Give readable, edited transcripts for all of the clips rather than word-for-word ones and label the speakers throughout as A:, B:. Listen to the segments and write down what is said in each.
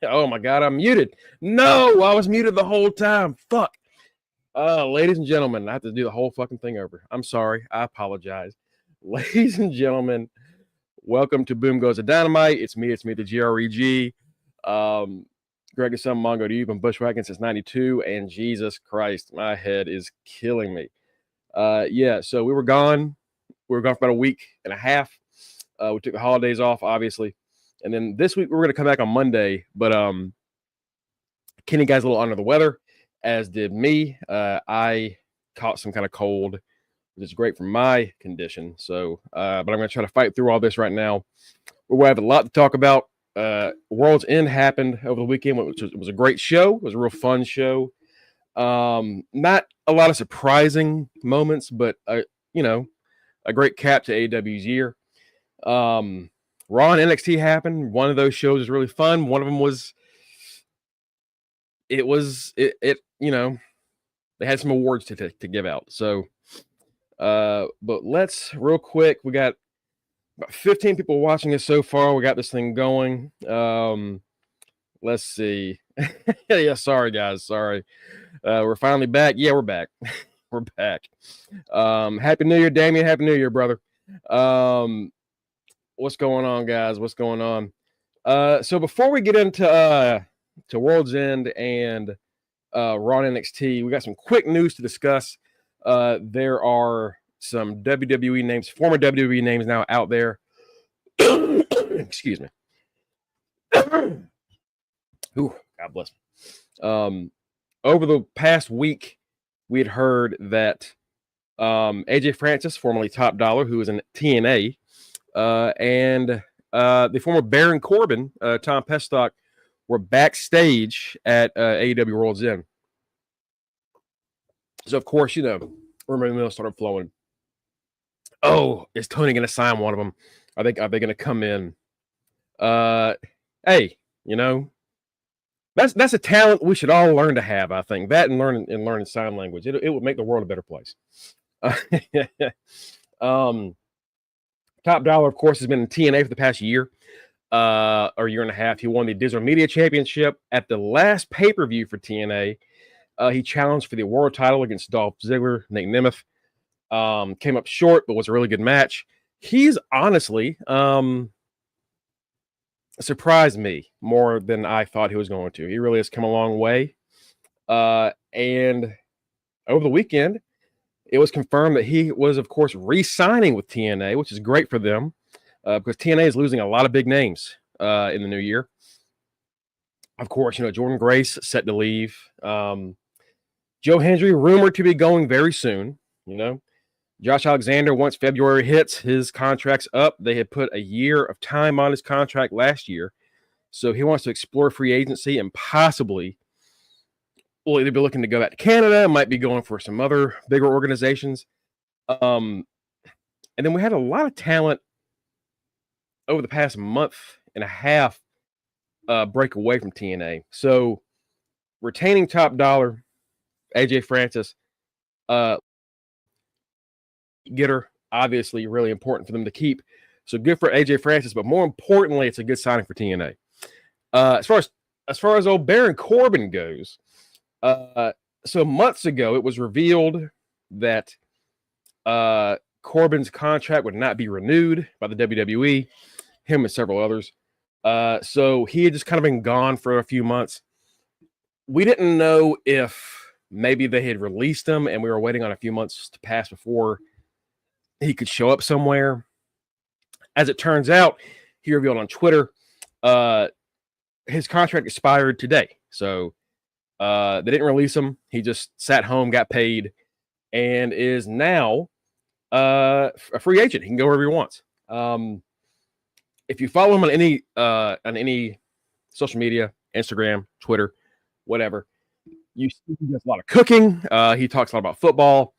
A: Oh my God, I'm muted. No, I was muted the whole time. Fuck. Ladies and gentlemen, I have to do the whole fucking thing over. I'm sorry. I apologize. Ladies and gentlemen, welcome to Boom Goes the Dynamite. It's me, the GREG. Greg is some Mongo to you. Been bushwhacking since 92, and Jesus Christ, my head is killing me. Yeah, so we were gone. We were gone for about a week and a half. We took the holidays off, obviously. And then this week, we're going to come back on Monday. But Kenny guy's a little under the weather, as did me. I caught some kind of cold, which is great for my condition. So, but I'm going to try to fight through all this right now. We're going to have a lot to talk about. World's End happened over the weekend, which was a great show. It was a real fun show. Not a lot of surprising moments, but a great cap to AEW's year. Raw and NXT happened. One of those shows was really fun. One of them was, they had some awards to give out. So, but let's real quick. We got about 15 people watching us so far. We got this thing going. Let's see. Yeah, sorry guys. Sorry. We're finally back. Yeah, we're back. We're back. Happy New Year, Damien. Happy New Year, brother. What's going on, guys? What's going on? So before we get into World's End and Raw and NXT, we got some quick news to discuss. There are some WWE names, former WWE names now out there. Excuse me. Ooh, God bless me. Over the past week, we had heard that AJ Francis, formerly Top Dollar, who was in TNA, and the former Baron Corbin, Tom Pestock, were backstage at AEW World's End. So, of course, rumor mill started flowing. Oh, is Tony going to sign one of them? Are they going to come in? Hey, that's a talent we should all learn to have. I think that and learning sign language. It would make the world a better place. Top Dollar, of course, has been in TNA for the past year or year and a half. He won the Digital Media Championship at the last pay-per-view for TNA. He challenged for the world title against Dolph Ziggler, Nate Nemeth. Came up short, but was a really good match. He's honestly surprised me more than I thought he was going to. He really has come a long way. And over the weekend, it was confirmed that he was, of course, re-signing with TNA, which is great for them because TNA is losing a lot of big names in the new year. Of course, Jordan Grace set to leave. Joe Hendry rumored to be going very soon. Josh Alexander, once February hits, his contract's up. They had put a year of time on his contract last year. So he wants to explore free agency and possibly will either be looking to go back to Canada, might be going for some other bigger organizations. And then we had a lot of talent over the past month and a half break away from TNA. So retaining Top Dollar, AJ Francis, Getter, obviously really important for them to keep. So good for AJ Francis, but more importantly, it's a good signing for TNA. As far as old Baron Corbin goes, so months ago it was revealed that Corbin's contract would not be renewed by the WWE, him and several others. So he had just kind of been gone for a few months. We didn't know if maybe they had released him and we were waiting on a few months to pass before he could show up somewhere. As it turns out, he revealed on Twitter, his contract expired today. So they didn't release him. He just sat home, got paid, and is now a free agent. He can go wherever he wants. If you follow him on any social media, Instagram, Twitter, whatever, you see he does a lot of cooking. He talks a lot about football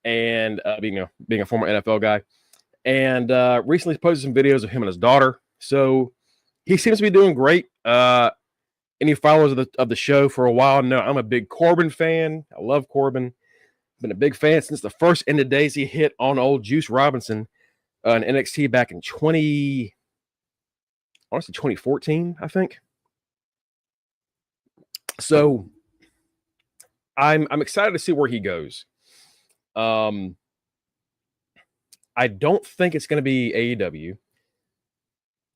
A: and being a former NFL guy. And recently posted some videos of him and his daughter. So he seems to be doing great. Any followers of the show for a while know I'm a big Corbin fan. I love Corbin. Been a big fan since the first end of days he hit on old Juice Robinson in NXT back in 2014, I think. So I'm excited to see where he goes. I don't think it's going to be AEW,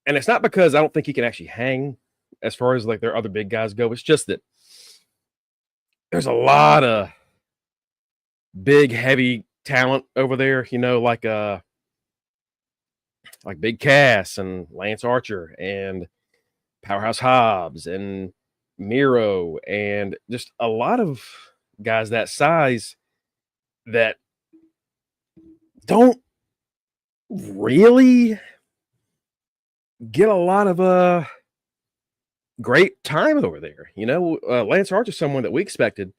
A: and it's not because I don't think he can actually hang as far as like their other big guys go. It's just that there's a lot of big, heavy talent over there. You know, like Big Cass and Lance Archer and Powerhouse Hobbs and Miro and just a lot of guys that size that don't really get a lot of great time over there. You know, Lance Archer is someone that we expected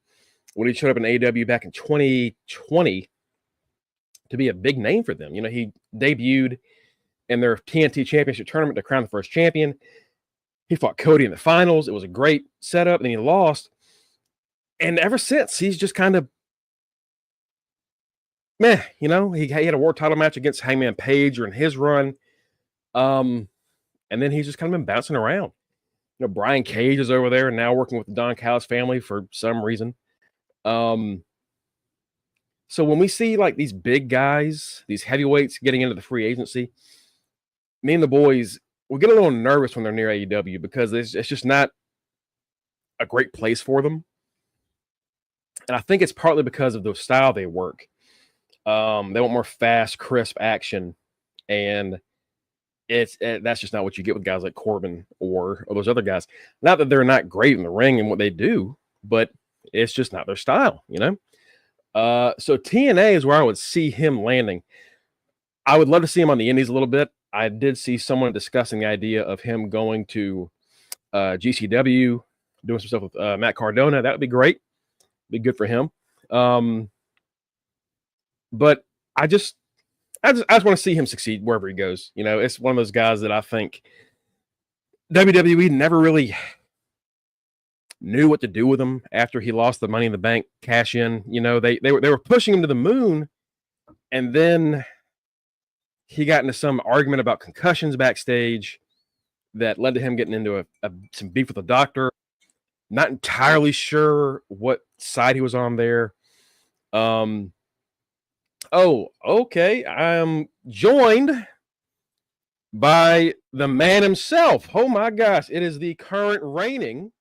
A: when he showed up in AEW back in 2020 to be a big name for them. You know, he debuted in their TNT Championship tournament to crown the first champion. He fought Cody in the finals. It was a great setup, and he lost. And ever since, he's just kind of meh. You know, he had a world title match against Hangman Page during his run. And then he's just kind of been bouncing around. You know, Brian Cage is over there and now working with the Don Callis family for some reason. So when we see like these big guys, these heavyweights getting into the free agency, me and the boys, we get a little nervous when they're near AEW because it's just not a great place for them. And I think it's partly because of the style they work. They want more fast, crisp action. And that's just not what you get with guys like Corbin or those other guys. Not that they're not great in the ring and what they do, but it's just not their style, you know? So TNA is where I would see him landing. I would love to see him on the Indies a little bit. I did see someone discussing the idea of him going to GCW, doing some stuff with Matt Cardona. That would be great. Be good for him. But I just want to see him succeed wherever he goes. You know, it's one of those guys that I think WWE never really knew what to do with him after he lost the Money in the Bank cash in. You know, they were pushing him to the moon, and then he got into some argument about concussions backstage that led to him getting into some beef with a doctor. Not entirely sure what side he was on there. Oh, okay. I'm joined by the man himself. Oh my gosh. It is the current reigning.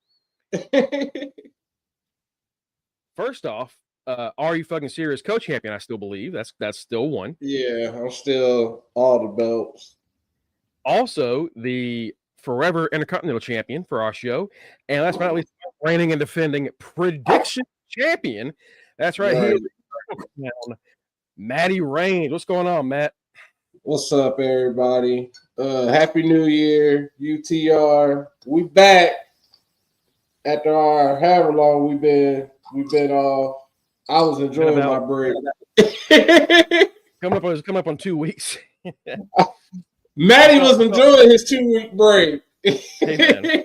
A: First off, are you fucking serious co-champion? I still believe that's still one.
B: Yeah, I'm still all the belts.
A: Also, the forever Intercontinental Champion for our show, and last but not least, reigning and defending prediction champion. That's right. Here, Matty Reigns. What's going on, Matt?
B: What's up, everybody? Happy New Year, UTR. We back after our however long we've been off. I was enjoying my break.
A: Coming up on 2 weeks.
B: Matty was enjoying his 2-week break.
A: Hey,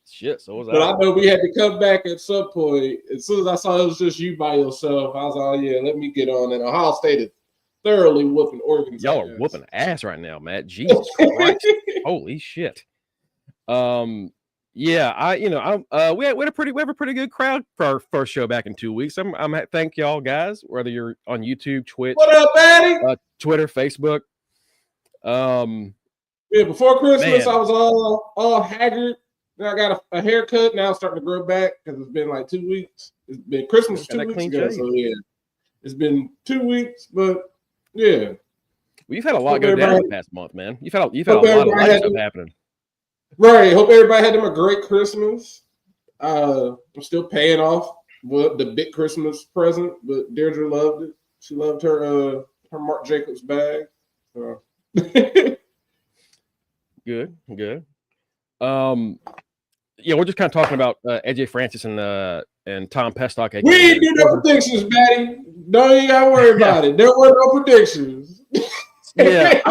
A: shit, so was I.
B: But I know we had to come back at some point. As soon as I saw it was just you by yourself, I was like, oh, yeah, let me get on. And Ohio State is thoroughly whooping Oregon.
A: Y'all are whooping ass right now, Matt. Jesus Christ. Holy shit. Yeah, we have a pretty good crowd for our first show back in 2 weeks. I'm thank y'all guys, whether you're on YouTube, Twitch,
B: what up, Matty?
A: Twitter, Facebook.
B: Yeah, before Christmas, man. I was all haggard. Then I got a haircut. Now I'm starting to grow back because it's been like 2 weeks. It's been Christmas 2 weeks ago, so yeah, it's been 2 weeks. But yeah,
A: well, you've had a lot go down the past month, man. You've had a lot of life stuff happening.
B: Right. Hope everybody had them a great Christmas. I'm still paying off the big Christmas present, but Deirdre loved it. She loved her Marc Jacobs bag. So.
A: Good. Yeah, we're just kind of talking about AJ Francis and Tom Pestock.
B: We ain't do no predictions, Matty. No, you gotta worry about it. There were no predictions.
A: Yeah,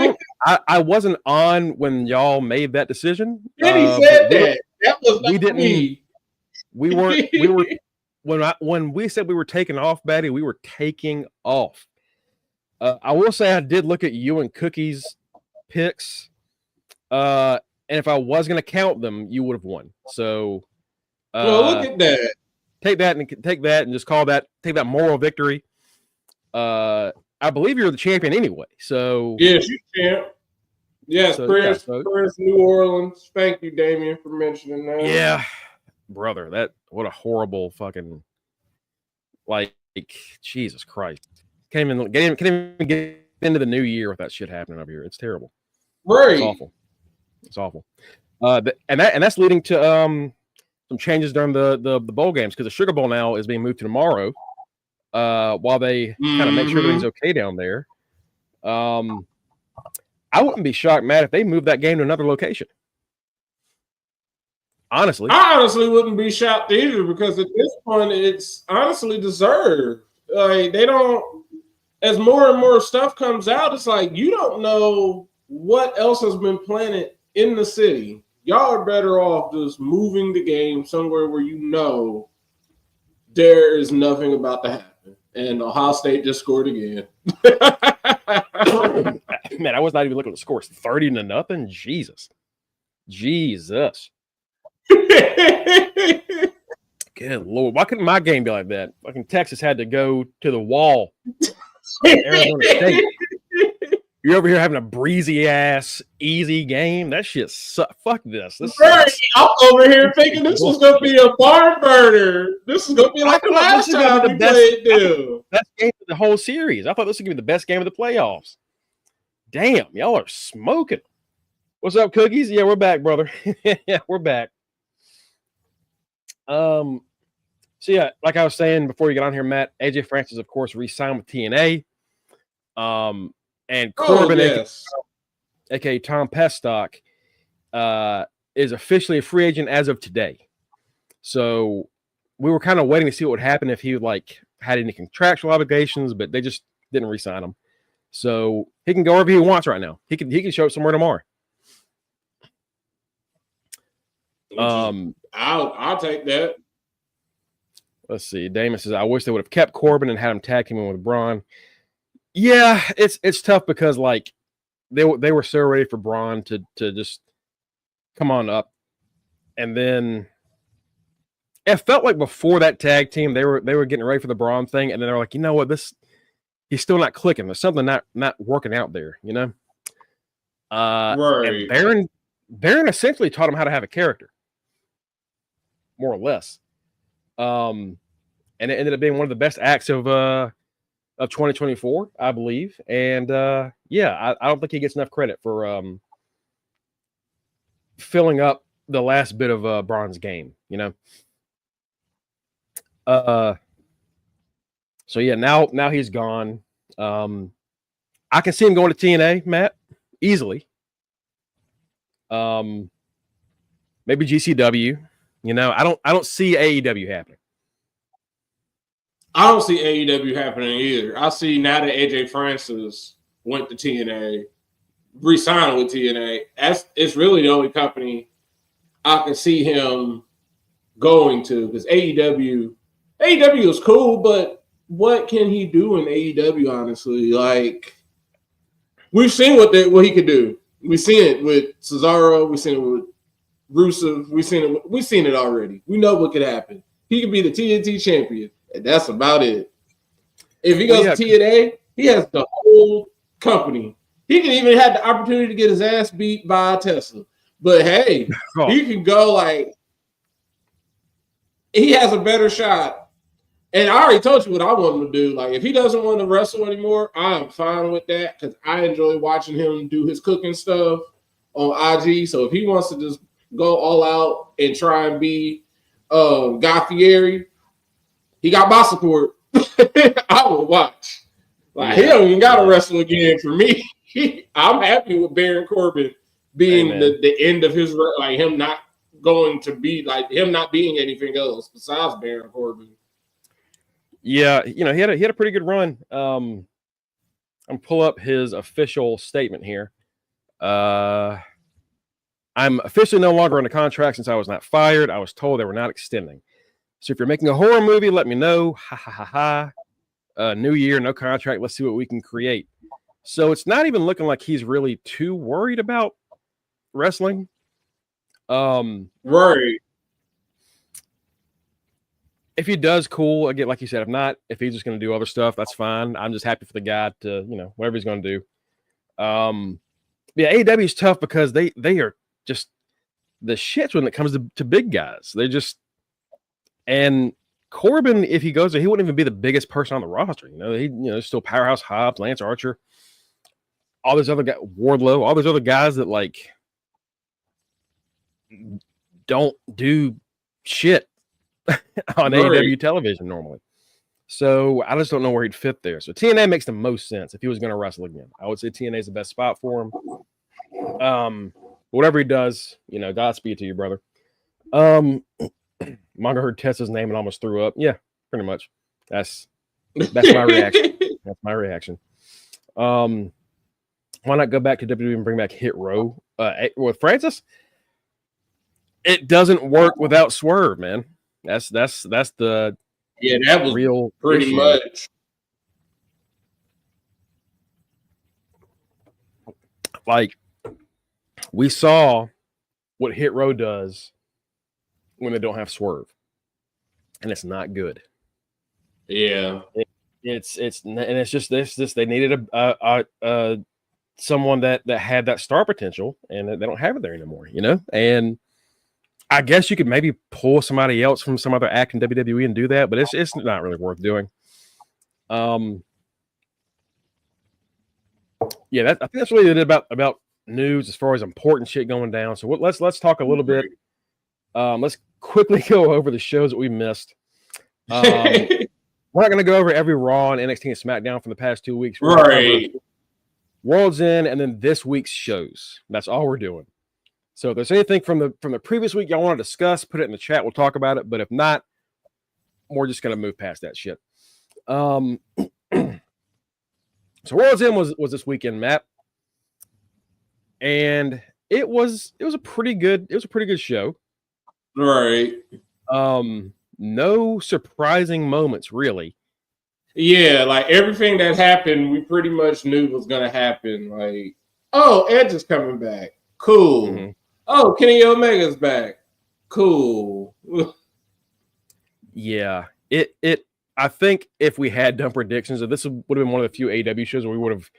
A: I wasn't on when y'all made that decision.
B: He said that. That was not me.
A: We were when we said we were taking off, Batty, we were taking off. I will say I did look at you and Cookie's picks. And if I was going to count them, you would have won. So
B: Well, look at that.
A: Take that and just call that moral victory. I believe you're the champion anyway. So
B: yes, you champ. Yes,
A: so,
B: Chris,
A: yeah,
B: Chris, New Orleans. Thank you, Damien, for mentioning that.
A: Yeah, brother, what a horrible fucking Jesus Christ. Can't even get into the new year with that shit happening over here. It's terrible.
B: Right.
A: It's awful. It's awful. And that's leading to some changes during the bowl games because the Sugar Bowl now is being moved to tomorrow. While they kind of make sure everything's okay down there. I wouldn't be shocked, Matt, if they moved that game to another location. Honestly,
B: I honestly wouldn't be shocked either because at this point it's honestly deserved. Like they don't, as more and more stuff comes out, it's like you don't know what else has been planted in the city. Y'all are better off just moving the game somewhere where you know there is nothing about to happen. And Ohio State just scored again.
A: Man, I was not even looking at the scores. 30-0. Jesus. Good Lord. Why couldn't my game be like that? Fucking Texas had to go to the wall. Arizona State. You're over here having a breezy ass, easy game. That shit sucks. Fuck this.
B: Right. I'm over here thinking this was gonna be a barn burner. This is gonna be like the last time we played them.
A: Best game of the whole series. I thought this was gonna be the best game of the playoffs. Damn, y'all are smoking. What's up, Cookies? Yeah, we're back, brother. Yeah, we're back. So yeah, like I was saying before you get on here, Matt, AJ Francis, of course, re-signed with TNA. And Corbin, aka Tom Pestock, is officially a free agent as of today. So we were kind of waiting to see what would happen if he had any contractual obligations, but they just didn't re-sign him. So he can go wherever he wants right now. He can show up somewhere tomorrow.
B: I'll take that.
A: Let's see. Damon says, I wish they would have kept Corbin and had him tag him in with Braun. Yeah, it's tough because they were so ready for Braun to just come on up. And then it felt like before that tag team, they were getting ready for the Braun thing, and then they're like, you know what, he's still not clicking. There's something not working out there, you know?
B: Right.
A: And Baron essentially taught him how to have a character. More or less. And it ended up being one of the best acts of 2024, I believe. And yeah, I don't think he gets enough credit for filling up the last bit of Braun's game, you know. So yeah, now he's gone. I can see him going to TNA, Matt, easily. Maybe GCW. You know, I don't see AEW happening.
B: I don't see AEW happening either. I see now that AJ Francis went to TNA, re-signed with TNA. It's really the only company I can see him going to because AEW is cool, but what can he do in AEW? Honestly, like we've seen what he could do. We've seen it with Cesaro. We've seen it with Rusev. We've seen it already. We know what could happen. He could be the TNT champion. And that's about it. If he goes to TNA, he has the whole company. He can even have the opportunity to get his ass beat by Tesla. But hey, he can go he has a better shot. And I already told you what I want him to do. Like, if he doesn't want to wrestle anymore, I'm fine with that because I enjoy watching him do his cooking stuff on IG. So if he wants to just go all out and try and be Guy Fieri, he got my support. I will watch. Like he don't even got to wrestle again for me. I'm happy with Baron Corbin being the end of his him not going to be him not being anything else besides Baron Corbin.
A: Yeah, you know he had a pretty good run. I'm pull up his official statement here. I'm officially no longer under contract since I was not fired. I was told they were not extending. So if you're making a horror movie, let me know. Ha ha ha ha. New year, no contract. Let's see what we can create. So it's not even looking like he's really too worried about wrestling.
B: Right.
A: if he does, cool. Again, like you said, if not, if he's just going to do other stuff, that's fine. I'm just happy for the guy to, whatever he's going to do. Yeah, AEW is tough because they are just the shits when it comes to big guys. They just, and Corbin, if he goes there, he wouldn't even be the biggest person on the roster. Still Powerhouse Hobbs, Lance Archer, all those other guys, Wardlow, all those other guys that like don't do shit on AEW television normally. So I just don't know where he'd fit there. So TNA makes the most sense if he was going to wrestle again. I would say TNA is the best spot for him. Whatever he does, Godspeed to you, brother. Mongo heard Tessa's name and almost threw up. Yeah, pretty much. That's my reaction. That's my reaction. Why not go back to WWE and bring back Hit Row with Francis? It doesn't work without Swerve, man. That's the
B: that was
A: real
B: pretty
A: issue.
B: much.
A: Like we saw what Hit Row does when they don't have Swerve, and it's not good.
B: Yeah,
A: it's just this. They needed a someone that had that star potential, and they don't have it there anymore. And I guess you could maybe pull somebody else from some other act in WWE and do that, but it's not really worth doing. Yeah, I think that's really it about news as far as important shit going down. So let's talk a little bit. Let's quickly go over the shows that we missed. We're not going to go over every Raw and NXT and SmackDown from the past 2 weeks.
B: Right.
A: World's End and then this week's shows. That's all we're doing. So if there's anything from the previous week y'all want to discuss, put it in the chat. We'll talk about it. But if not, we're just going to move past that shit. So World's End was this weekend, Matt, and it was a pretty good show.
B: Right.
A: No surprising moments, really.
B: Yeah, like everything that happened, we pretty much knew was gonna happen. Like, oh, Edge is coming back. Cool. Mm-hmm. Oh, Kenny Omega's back. Cool.
A: Yeah. I think if we had done predictions, this would have been one of the few AEW shows where we would have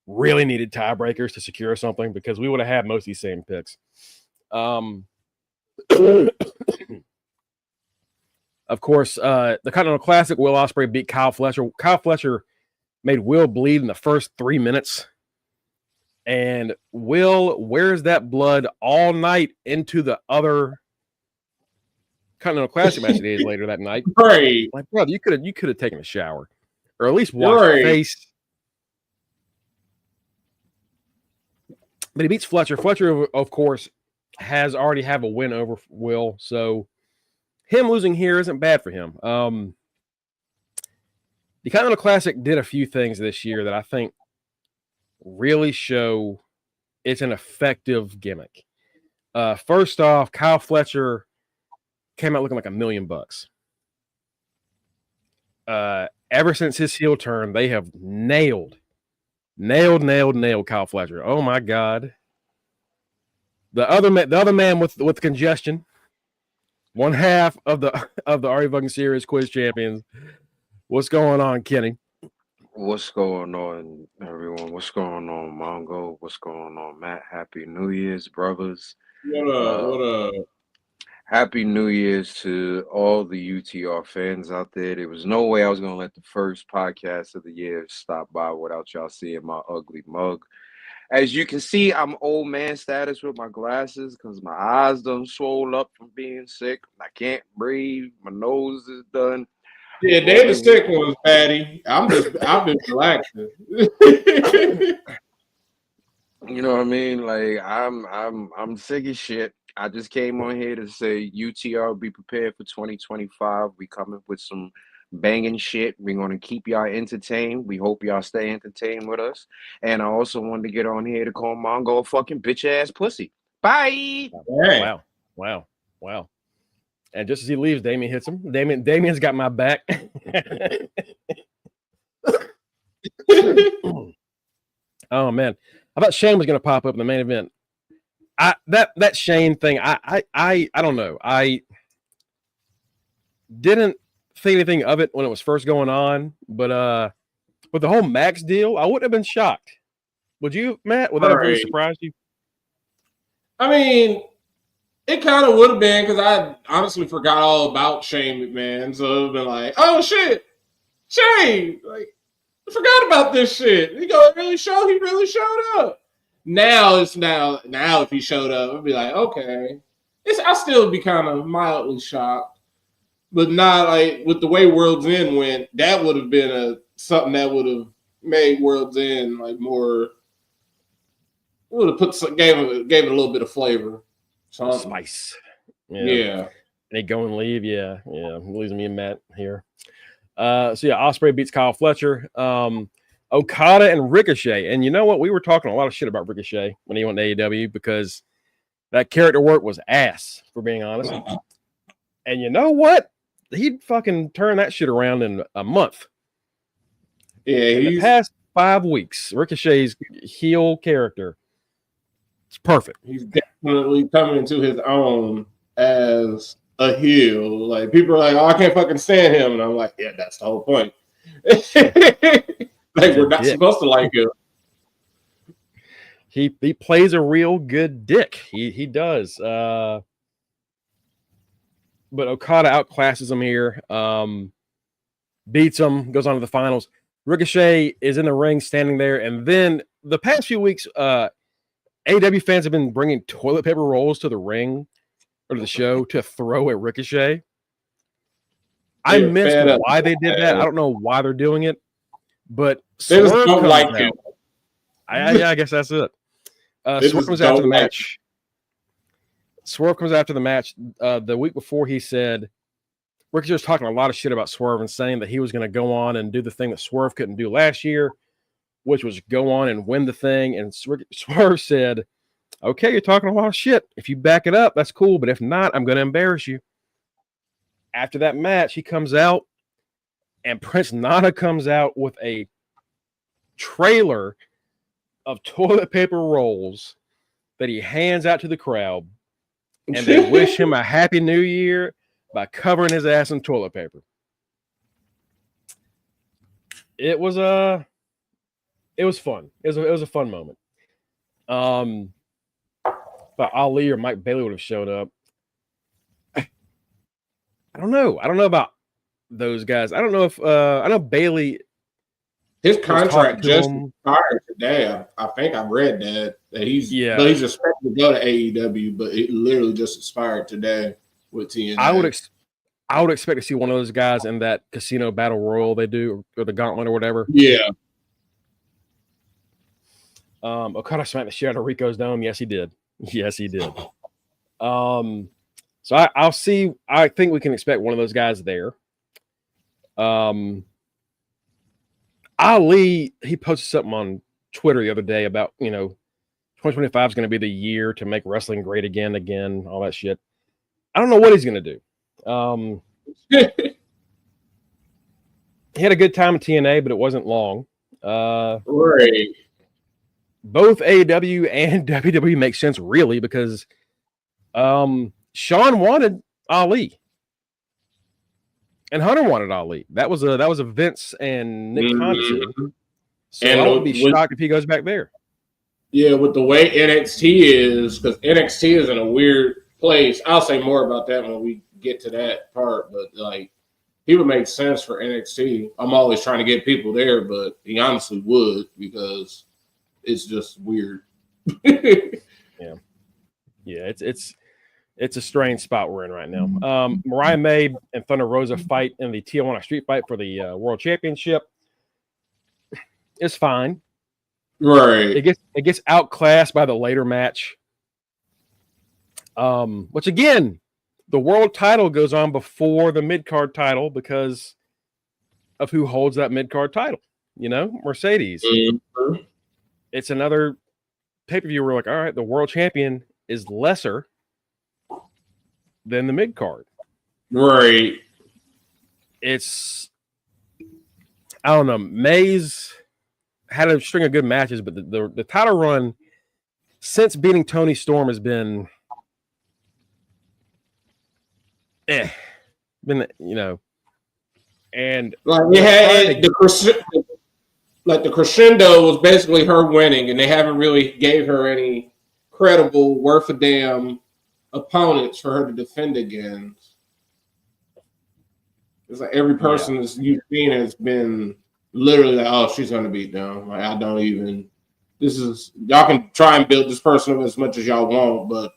A: really needed tiebreakers to secure something because we would have had most of these same picks. Of course, the Continental Classic, Will Ospreay beat Kyle Fletcher. Kyle Fletcher made Will bleed in the first 3 minutes. And Will wears that blood all night into the other Continental Classic match days later that night.
B: Right.
A: Like, brother, you could have taken a shower. Or at least washed your face. But he beats Fletcher. Fletcher, of course, has already have a win over Will. So him losing here isn't bad for him. The Continental Classic did a few things this year that I think really show it's an effective gimmick. First off, Kyle Fletcher came out looking like $1 million. Ever since his heel turn, they have nailed Kyle Fletcher. Oh my God. The other man with congestion, one half of the Are Fucking Serious quiz champions. What's going on, Kenny?
C: What's going on, everyone? What's going on, Mongo? What's going on, Matt? Happy New Year's, brothers.
B: What up?
C: Happy New Year's to all the UTR fans out there. There was no way I was going to let the first podcast of the year stop by without y'all seeing my ugly mug. As you can see, I'm old man status with my glasses because my eyes done swole up from being sick. I can't breathe. My nose is done.
B: Yeah, they the sick ones, Patty. I've been relaxing.
C: You know what I mean? Like I'm sick as shit. I just came on here to say UTR be prepared for 2025. We coming with some banging shit. We're gonna keep y'all entertained. We hope y'all stay entertained with us. And I also wanted to get on here to call Mongo a fucking bitch ass pussy. Bye.
A: Wow. And just as he leaves, Damien hits him. Damien's got my back. Oh man, I thought Shane was going to pop up in the main event. That Shane thing, I don't know. I didn't think anything of it when it was first going on, but with the whole Max deal, I wouldn't have been shocked. Would you, Matt? Would that have really surprised you?
B: I mean, it kind of would have been because I honestly forgot all about Shane McMahon. So it would have been like, oh shit, Shane! Like, I forgot about this shit. He really showed up. Now if he showed up, I'd be like, okay. I still be kind of mildly shocked. But not like with the way World's End went, that would have been something that would have made World's End like more. Would have gave it a little bit of flavor,
A: spice.
B: Yeah.
A: They go and leave. Yeah. Losing me and Matt here. So yeah, Ospreay beats Kyle Fletcher. Okada and Ricochet, and you know what? We were talking a lot of shit about Ricochet when he went to AEW because that character work was ass, for being honest. And you know what? He'd fucking turn that shit around in a month.
B: Yeah,
A: in the past 5 weeks, Ricochet's heel character. It's perfect.
B: He's definitely coming into his own as a heel. Like, people are like, oh, I can't fucking stand him. And I'm like, yeah, that's the whole point. Like, we're not supposed to like him.
A: He plays a real good dick. He does. But Okada outclasses him here. Beats him, goes on to the finals. Ricochet is in the ring standing there. And then the past few weeks, AEW fans have been bringing toilet paper rolls to the ring or to the show to throw at Ricochet. I missed why they did that. I don't know why they're doing it, but
B: they just don't like him.
A: I guess that's it. Swerve comes after the match. Swerve comes after the match. The week before, he said Ricochet was talking a lot of shit about Swerve and saying that he was going to go on and do the thing that Swerve couldn't do last year, which was go on and win the thing. And Swerve said, okay, you're talking a lot of shit. If you back it up, that's cool. But if not, I'm going to embarrass you. After that match, he comes out and Prince Nana comes out with a trailer of toilet paper rolls that he hands out to the crowd. And they wish him a happy new year by covering his ass in toilet paper. It was fun. It was a fun moment. But Ali or Mike Bailey would have showed up. I don't know. I don't know about those guys. I don't know if I know Bailey.
B: His contract just expired today. I think I read that he's expected to go to AEW, but it literally just expired today with TNA.
A: I would expect to see one of those guys in that casino battle royal they do, or the gauntlet or whatever.
B: Yeah.
A: Okada smacked the shit out of Rico's dome. Yes, he did. So I'll see. I think we can expect one of those guys there. Ali, he posted something on Twitter the other day about, 2025 is going to be the year to make wrestling great again, all that shit. I don't know what he's going to do. He had a good time at TNA, but it wasn't long.
B: Right.
A: Both AEW and WWE make sense, really, because Sean wanted Ali. And Hunter wanted Ali. That was a Vince and Nick Khan decision. So and I would be shocked if he goes back there.
B: Yeah, with the way NXT is, because NXT is in a weird place. I'll say more about that when we get to that part. But like, he would make sense for NXT. I'm always trying to get people there, but he honestly would because it's just weird.
A: Yeah, it's a strange spot we're in right now. Mariah May and Thunder Rosa fight in the Tijuana Street Fight for the World Championship. It's fine.
B: Right.
A: It gets outclassed by the later match. Which again, the world title goes on before the mid-card title because of who holds that mid-card title. Mercedes.
B: Mm-hmm.
A: It's another pay-per-view where we're like, all right, the world champion is lesser than the mid-card.
B: Right.
A: I don't know. May's had a string of good matches, but the title run since beating Tony Storm has been And
B: like it had the crescendo was basically her winning, and they haven't really gave her any credible, worth a damn opponents for her to defend against. It's like every person you've seen has been literally like, oh, she's gonna beat them. Like I don't even. This is y'all can try and build this person up as much as y'all want, but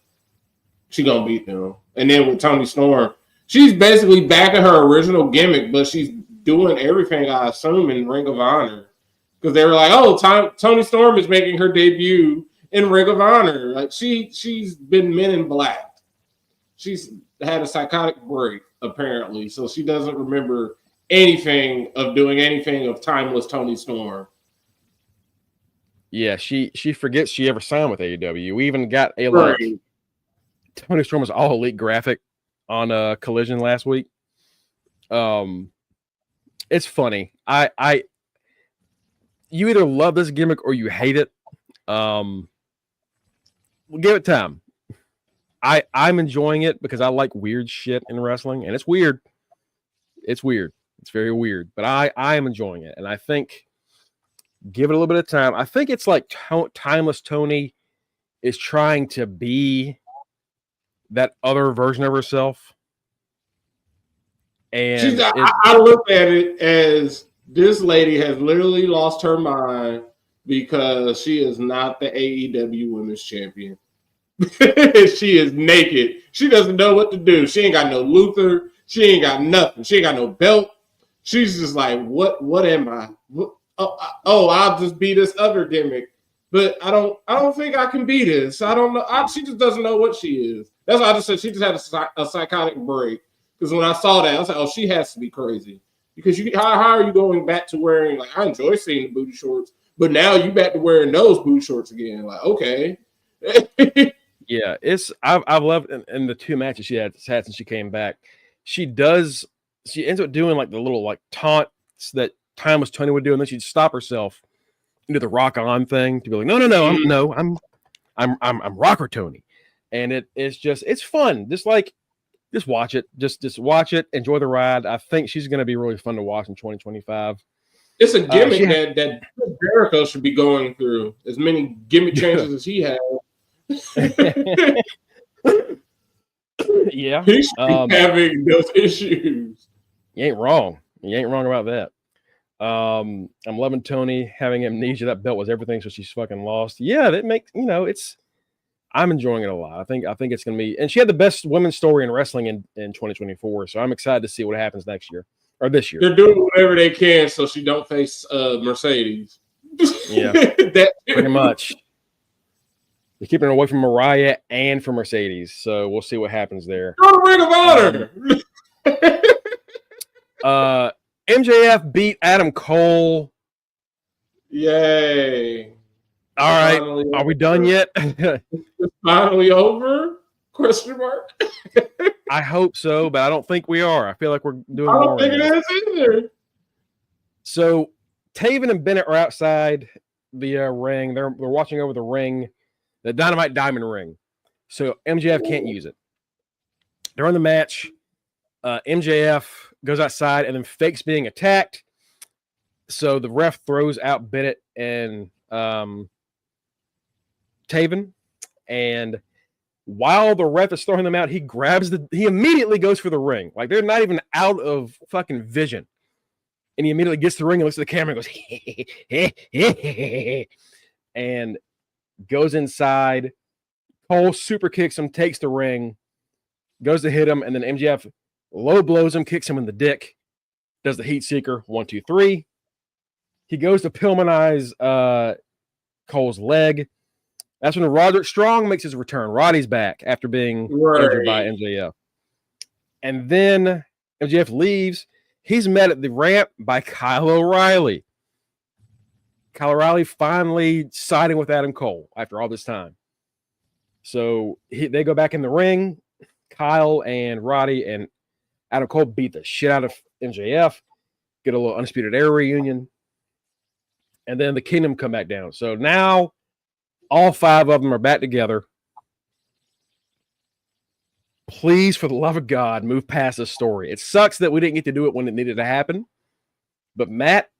B: she gonna beat them. And then with Toni Storm, she's basically back at her original gimmick, but she's doing everything I assume in Ring of Honor. Because they were like, oh, Toni Storm is making her debut in Ring of Honor. Like she's been Men in Black. She's had a psychotic break apparently, so she doesn't remember anything of doing anything of timeless Toni Storm.
A: Yeah, she forgets she ever signed with AEW. We even got a like Toni Storm was all elite graphic on Collision last week. It's funny. You either love this gimmick or you hate it. We'll give it time. I'm enjoying it because I like weird shit in wrestling, and it's weird. It's weird. It's very weird, but I am enjoying it, and I think give it a little bit of time. I think it's like Timeless Toni is trying to be that other version of herself, and
B: I look at it as this lady has literally lost her mind because she is not the AEW Women's Champion. She is naked. She doesn't know what to do. She ain't got no Luther. She ain't got nothing. She ain't got no belt. She's just like, what am I? I'll just be this other gimmick. But I don't think I can be this. I don't know. She just doesn't know what she is. That's why I just said she just had a psychotic break. Because when I saw that, I was like, oh, she has to be crazy. Because how are you going back to wearing, like, I enjoy seeing the booty shorts, but now you back to wearing those booty shorts again. Like, okay.
A: Yeah, I've loved in the two matches she had since she came back. She ends up doing like the little like taunts that Timeless Toni would do, and then she'd stop herself and do the rock on thing to be like, no, I'm Rocker Toni. And it's fun. Just watch it. Just watch it. Enjoy the ride. I think she's going to be really fun to watch in 2025.
B: It's a gimmick that Jericho should be going through as many gimmick changes as he has.
A: Yeah.
B: He should be having those issues.
A: You ain't wrong. You ain't wrong about that. I'm loving Toni having amnesia. That belt was everything, so she's fucking lost. Yeah, that makes I'm enjoying it a lot. I think it's gonna be, and she had the best women's story in wrestling in 2024. So I'm excited to see what happens next year or this year.
B: They're doing whatever they can so she don't face Mercedes.
A: Yeah, pretty much. They're keeping her away from Mariah and from Mercedes. So we'll see what happens there.
B: Go to Ring of
A: Honor. MJF beat Adam Cole.
B: Yay.
A: All right. Are we done yet?
B: It's finally over? Question mark.
A: I hope so, but I don't think we are. I feel like we're doing
B: I
A: more.
B: don't think it is either.
A: So Taven and Bennett are outside the ring. They're watching over the ring, the Dynamite Diamond ring. So MJF can't use it. During the match, MJF goes outside and then fakes being attacked. So the ref throws out Bennett and Taven, and while the ref is throwing them out, he immediately goes for the ring. Like they're not even out of fucking vision. And he immediately gets to the ring and looks at the camera and goes, and goes inside. Cole super kicks him, takes the ring, goes to hit him, and then MJF low blows him, kicks him in the dick, does the heat seeker, 1, 2, 3. He goes to Pillmanize Cole's leg. That's when Roderick Strong makes his return. Roddy's back after being injured by MJF. And then MJF leaves. He's met at the ramp by Kyle O'Reilly. Kyle O'Reilly finally siding with Adam Cole after all this time. So they go back in the ring. Kyle and Roddy and Adam Cole beat the shit out of MJF. Get a little Undisputed Era reunion. And then the Kingdom come back down. So now all 5 of them are back together. please, for the love of God, move past this story. It sucks that we didn't get to do it when it needed to happen. But Matt,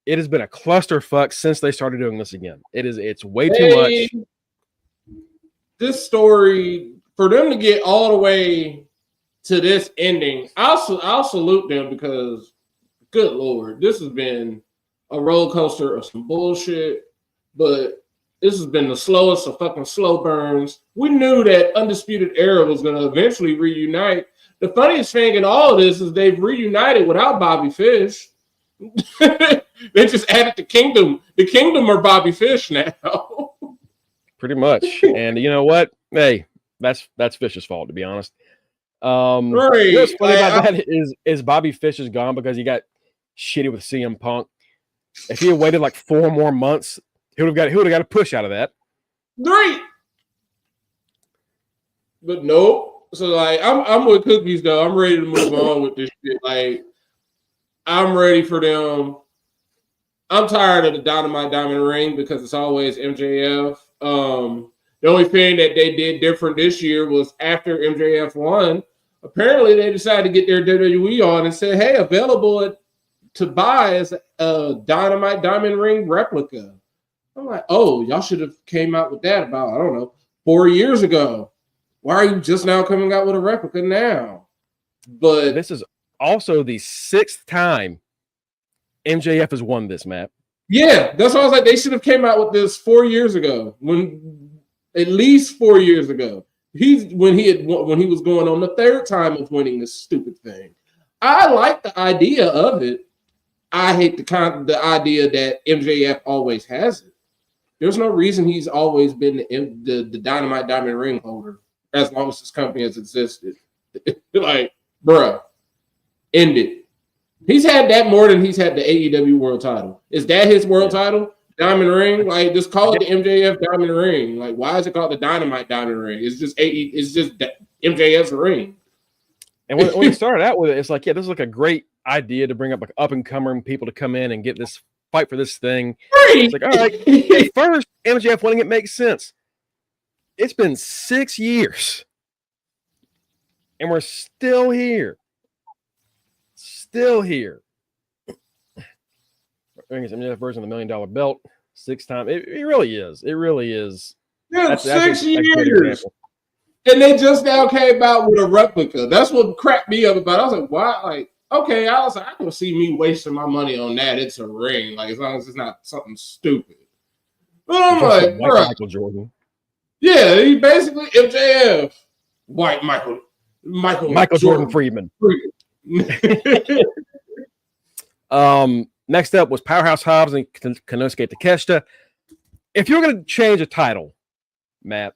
A: it has been a clusterfuck since they started doing this again. It's way too much.
B: This story, for them to get all the way to this ending, I'll salute them because, good Lord, this has been a roller coaster of some bullshit. But this has been the slowest of fucking slow burns. We knew that Undisputed Era was going to eventually reunite. The funniest thing in all of this is they've reunited without Bobby Fish. They just added the Kingdom. The Kingdom are Bobby Fish now.
A: Pretty much. And you know what? Hey, that's Fish's fault, to be honest.
B: Right.
A: What's funny about that is Bobby Fish is gone because he got shitty with CM Punk. If he had waited like 4 more months, he would have got a push out of that.
B: Right. But nope. So like I'm with Cookies though. I'm ready to move on with this shit. Like I'm ready for them. I'm tired of the Dynamite Diamond Ring because it's always MJF. The only thing that they did different this year was after MJF won, apparently they decided to get their WWE on and said, hey, available to buy as a Dynamite Diamond Ring replica. I'm like, oh, y'all should have came out with that about, I don't know, 4 years ago. Why are you just now coming out with a replica now? But
A: this is also the 6th time MJF has won this, Matt.
B: Yeah, that's why I was like, they should have came out with this 4 years ago. At least 4 years ago. When he was going on the 3rd time of winning this stupid thing. I like the idea of it. I hate the idea that MJF always has it. There's no reason he's always been the Dynamite Diamond Ring holder as long as this company has existed. Like, bruh, end it. He's had that more than he's had the AEW world title. Is that his world title? Diamond Ring? Like, just call it the MJF Diamond Ring. Like, why is it called the Dynamite Diamond Ring? It's just MJF's ring.
A: And when he started out with it, it's like, yeah, this is like a great idea to bring up like up and coming people to come in and get this fight for this thing. It's like, all right, at first MJF winning it makes sense. It's been 6 years, and we're still here. Still here. I think it's MJF version of the $1 million belt. 6 times. It really is. It really is.
B: Yeah, that's 6 years. And they just now came out with a replica. That's what cracked me up about it. I was like, why? Like, okay, I was like, I can see me wasting my money on that. It's a ring. Like, as long as it's not something stupid. But I'm like, bro.
A: Michael Jordan.
B: Yeah, he basically MJF. White Michael
A: Jordan Friedman. Next up was Powerhouse Hobbs and Konosuke Takeshita. If you're going to change a title, Matt,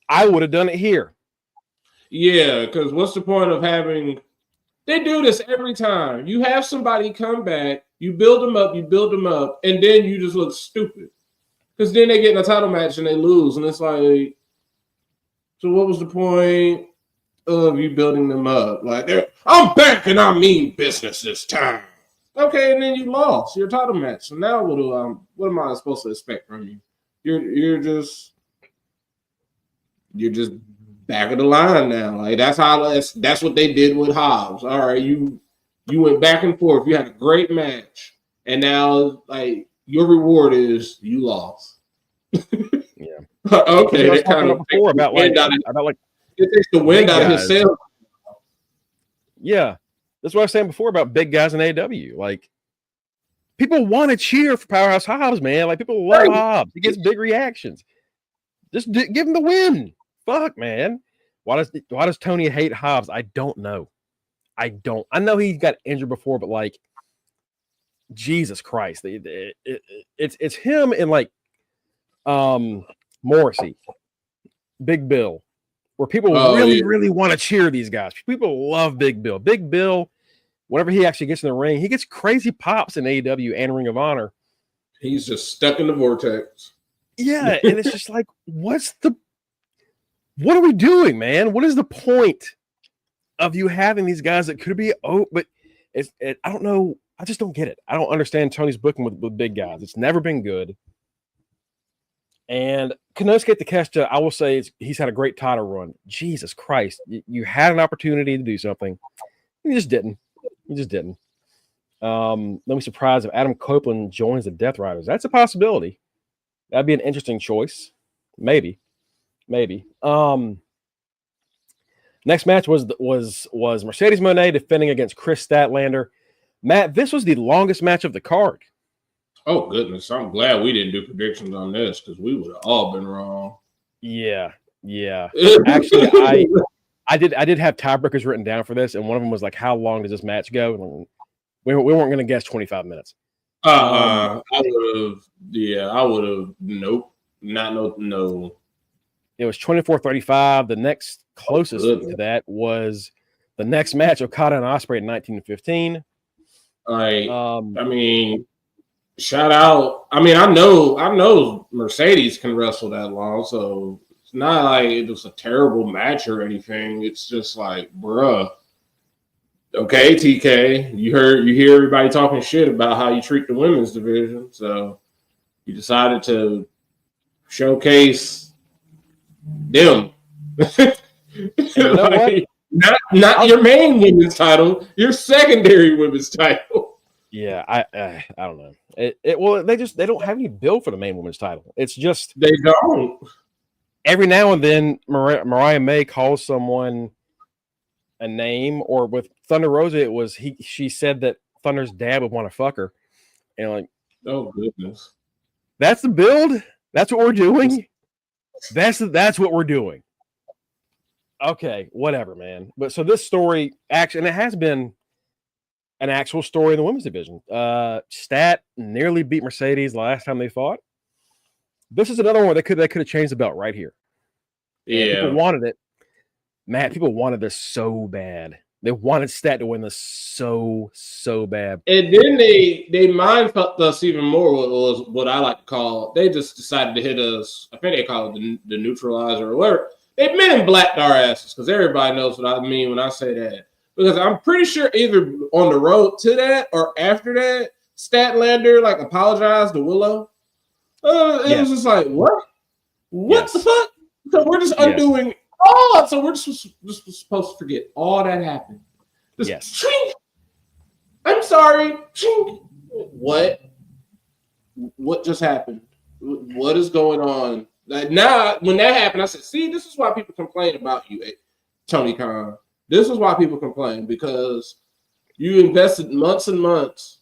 A: I would have done it here.
B: Yeah, because what's the point of having... They do this every time. You have somebody come back, you build them up, and then you just look stupid. Because then they get in a title match and they lose, and it's like, so what was the point of you building them up? Like, I'm back and I mean business this time. Okay, and then you lost your title match. So now what am I supposed to expect from you? You're just back of the line now. Like that's what they did with Hobbs. All right, you went back and forth. You had a great match, and now like your reward is you lost.
A: Yeah.
B: Okay, that kind of
A: before about like
B: it takes the wind out of his sail.
A: Yeah, that's what I was saying before about big guys in AEW. Like, people want to cheer for Powerhouse Hobbs, man. Like, people love Hobbs. He gets big reactions. Just give him the win. Fuck, man. Why does Tony hate Hobbs? I don't know. I know he got injured before, but like, Jesus Christ, it's him and like Morrissey, Big Bill, where people really want to cheer these guys. People love Big Bill. Big Bill, whenever he actually gets in the ring, he gets crazy pops in AEW and Ring of Honor.
B: He's just stuck in the vortex.
A: Yeah, and it's just like, what are we doing, man? What is the point of you having these guys that could be but I don't know. I just don't get it. I don't understand Tony's booking with big guys. It's never been good. And Konosuke Takeshita, I will say he's had a great title run. Jesus Christ. You had an opportunity to do something. You just didn't. You just didn't. Don't be surprised if Adam Copeland joins the Death Riders. That's a possibility. That'd be an interesting choice. Maybe. Next match was Mercedes Moné defending against Chris Statlander. Matt, this was the longest match of the card.
B: Oh goodness, I'm glad we didn't do predictions on this because we would have all been wrong.
A: Yeah. Actually, I did have tiebreakers written down for this, and one of them was like, "How long does this match go?" We weren't going to guess 25 minutes.
B: I would have. Nope, no.
A: It was 24-35. The next closest to that was the next match, Okada and Ospreay in 1915.
B: I mean, shout out. I mean, I know Mercedes can wrestle that long, so it's not like it was a terrible match or anything. It's just like, bruh. Okay, TK, you hear everybody talking shit about how you treat the women's division, so you decided to showcase them. Like, not your main women's title, your secondary women's title.
A: Yeah, I don't know. Well, they don't have any build for the main women's title. It's just
B: they don't.
A: Every now and then, Mariah May calls someone a name, or with Thunder Rosa, she said that Thunder's dad would want to fuck her, and like,
B: oh goodness,
A: that's the build. That's what we're doing. That's what we're doing. Okay, whatever, man. But so this story, actually, and it has been an actual story in the women's division. Stat nearly beat Mercedes the last time they fought. This is another one where they could have changed the belt right here.
B: Yeah,
A: people wanted it. Matt, people wanted this so bad. They wanted Stat to win this so bad.
B: And then they mind fucked us even more. Was what I like to call. They just decided to hit us. I think they call it the neutralizer or whatever. They men in blacked our asses because everybody knows what I mean when I say that. Because I'm pretty sure either on the road to that or after that, Statlander like apologized to Willow. It was just like, what? What the fuck? So we're just undoing. Oh, so we're just supposed to forget all that happened. Just shrink. I'm sorry. Shrink. What? What just happened? What is going on? Like now, when that happened, I said, "See, this is why people complain about you, Tony Khan. This is why people complain because you invested months and months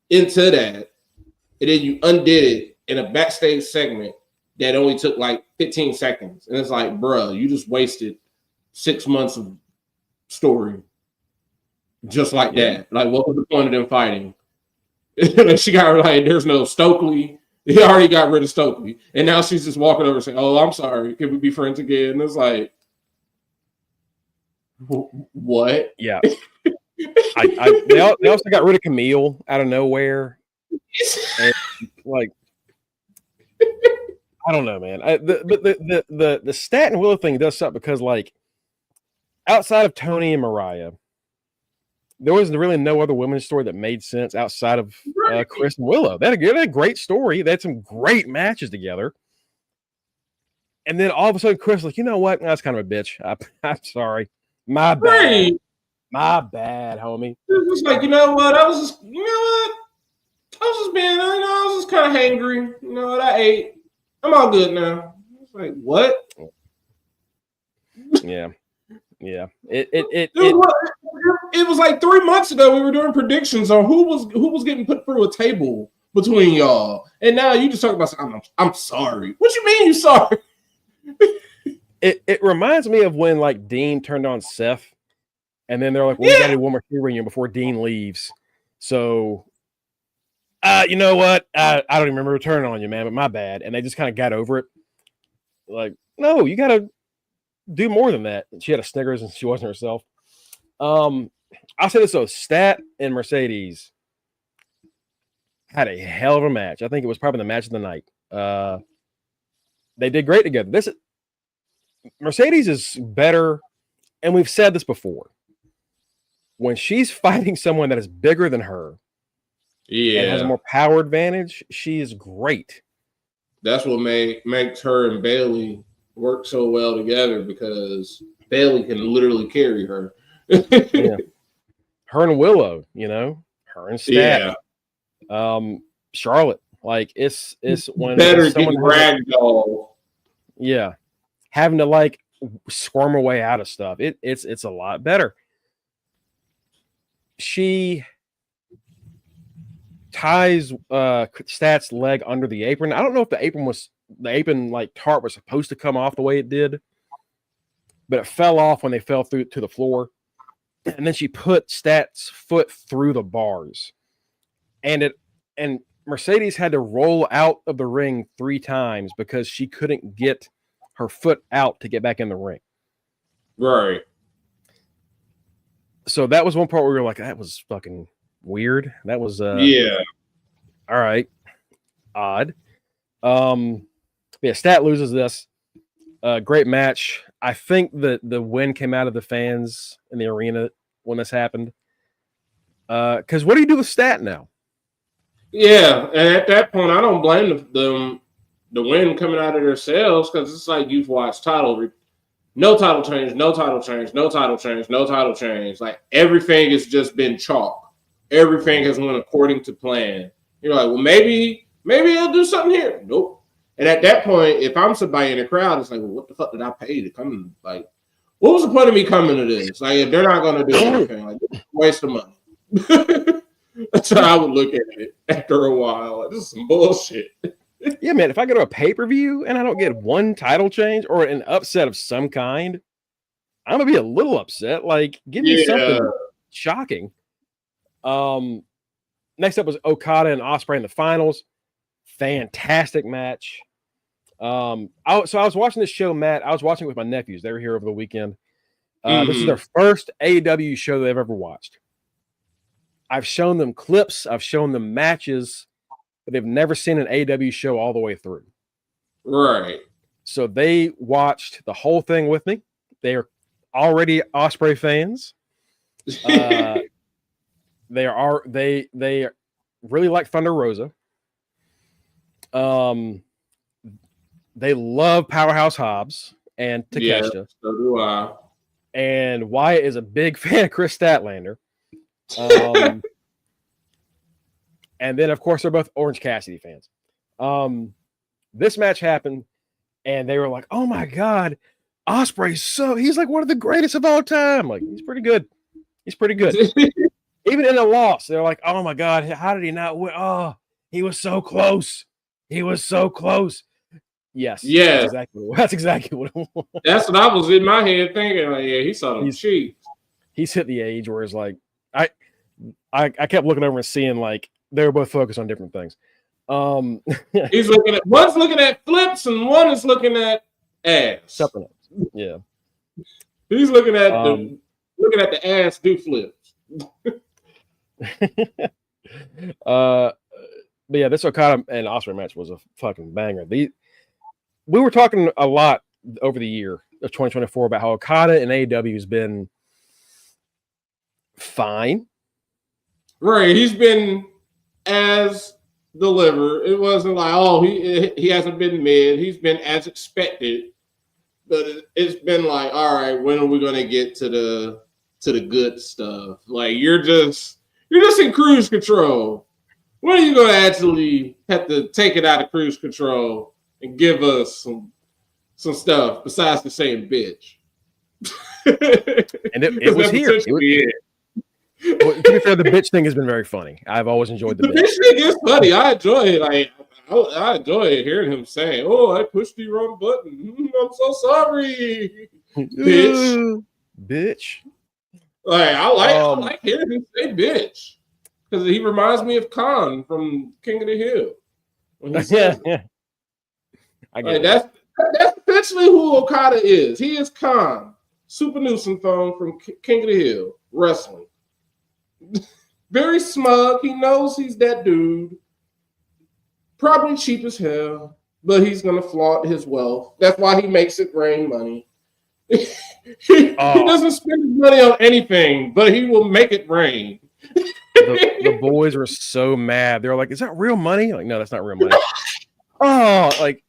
B: into that, and then you undid it in a backstage segment that only took like 15 seconds. And it's like, bruh, you just wasted 6 months of story just like that. Like, what was the point of them fighting? She got like, there's no Stokely. He already got rid of Stokely. And now she's just walking over saying, oh, I'm sorry. Can we be friends again? And it's like, what?
A: Yeah. They also got rid of Camille out of nowhere. And, like, I don't know, man. The Stat and Willow thing does suck because, like, outside of Tony and Mariah, there was really no other women's story that made sense outside of Chris and Willow. They had a great story. They had some great matches together. And then all of a sudden, Chris was like, you know what? That's kind of a bitch. I'm sorry. My bad.
B: Right.
A: My bad, homie.
B: It was like, you know what? I was just being, I was just kind of hangry. You know what? I ate. I'm all good now. It's like, what?
A: Yeah.
B: It was like 3 months ago we were doing predictions on who was getting put through a table between y'all, and now you just talk about I'm sorry. What you mean you sorry?
A: It reminds me of when like Dean turned on Seth, and then they're like, "We got to do one more reunion before Dean leaves." So, you know what? I don't even remember turning on you, man, but my bad. And they just kind of got over it. Like, no, you got to do more than that. She had a Snickers and she wasn't herself. I'll say this though: Stat and Mercedes had a hell of a match. I think it was probably the match of the night. They did great together. Mercedes is better, and we've said this before. When she's fighting someone that is bigger than her, and has a more power advantage, she is great.
B: That's what makes her and Bailey work so well together, because Bailey can literally carry her.
A: Yeah. Her and Willow, her and Stat.
B: Yeah.
A: Charlotte. Like it's when
B: better
A: someone
B: getting ragdoll.
A: Yeah. Having to like squirm her way out of stuff. It's a lot better. She ties Stat's leg under the apron. I don't know if the apron like tarp was supposed to come off the way it did, but it fell off when they fell through to the floor. And then she put Stat's foot through the bars. And Mercedes had to roll out of the ring 3 times because she couldn't get her foot out to get back in the ring.
B: Right.
A: So that was one part where we were like, that was fucking weird. That was
B: yeah.
A: All right. Odd. Yeah, Stat loses this. Great match. I think the win came out of the fans in the arena when this happened. Because what do you do with Stat now?
B: Yeah, and at that point, I don't blame them. The win coming out of their sales, because it's like you've watched no title change, no title change, no title change, no title change. Like everything has just been chalk. Everything has went according to plan. You're like, well, maybe he'll do something here. Nope. And at that point, if I'm somebody in the crowd, it's like, well, what the fuck did I pay to come? Like, what was the point of me coming to this? Like, if they're not going to do anything, like, waste of money. That's how I would look at it after a while. Like, this is some bullshit.
A: Yeah, man, if I go to a pay-per-view and I don't get one title change or an upset of some kind, I'm going to be a little upset. Like, give me something shocking. Next up was Okada and Ospreay in the finals. Fantastic match. So I was watching this show, Matt. I was watching it with my nephews. They were here over the weekend. This is their first AEW show they've ever watched. I've shown them clips. I've shown them matches, but they've never seen an AEW show all the way through.
B: Right.
A: So they watched the whole thing with me. They are already Ospreay fans. They really like Thunder Rosa. They love Powerhouse Hobbs and Takeshita.
B: Yeah, so do I.
A: And Wyatt is a big fan of Chris Statlander. And then, of course, they're both Orange Cassidy fans. This match happened, and they were like, "Oh my God, he's like one of the greatest of all time. Like, he's pretty good. He's pretty good." Even in a loss, they're like, "Oh my God, how did he not win? Oh, he was so close. He was so close." Yes.
B: Yeah.
A: That's exactly what it was.
B: That's what I was in my head thinking. Like, yeah, he saw them cheap.
A: He's hit the age where it's like, I kept looking over and seeing like they were both focused on different things.
B: He's one's looking at flips and one is looking at ass.
A: Something else. Yeah.
B: He's looking at the ass do flips.
A: But yeah, this Okada and Ospreay match was a fucking banger. We were talking a lot over the year of 2024 about how Okada and AEW has been fine.
B: Right, he's been as delivered. It wasn't like, oh, he hasn't been mid. He's been as expected. But it's been like, all right, when are we going to get to the good stuff? Like you're just in cruise control. When are you going to actually have to take it out of cruise control and give us some stuff besides the saying bitch?
A: And it was here. Well, to be fair, the bitch thing has been very funny. I've always enjoyed the bitch
B: thing is funny. I enjoy it. Like I enjoy hearing him saying, "Oh, I pushed the wrong button. I'm so sorry,
A: bitch."
B: Like I like hearing him say "bitch" because he reminds me of Khan from King of the Hill.
A: Yeah. I get
B: that's essentially who Okada is. He is Khan, Super Nuisance Thong from King of the Hill wrestling. Very smug. He knows he's that dude. Probably cheap as hell, but he's gonna flaunt his wealth. That's why he makes it rain money. He doesn't spend his money on anything, but he will make it rain.
A: The boys were so mad. They were like, "Is that real money?" Like, no, that's not real money. oh, like,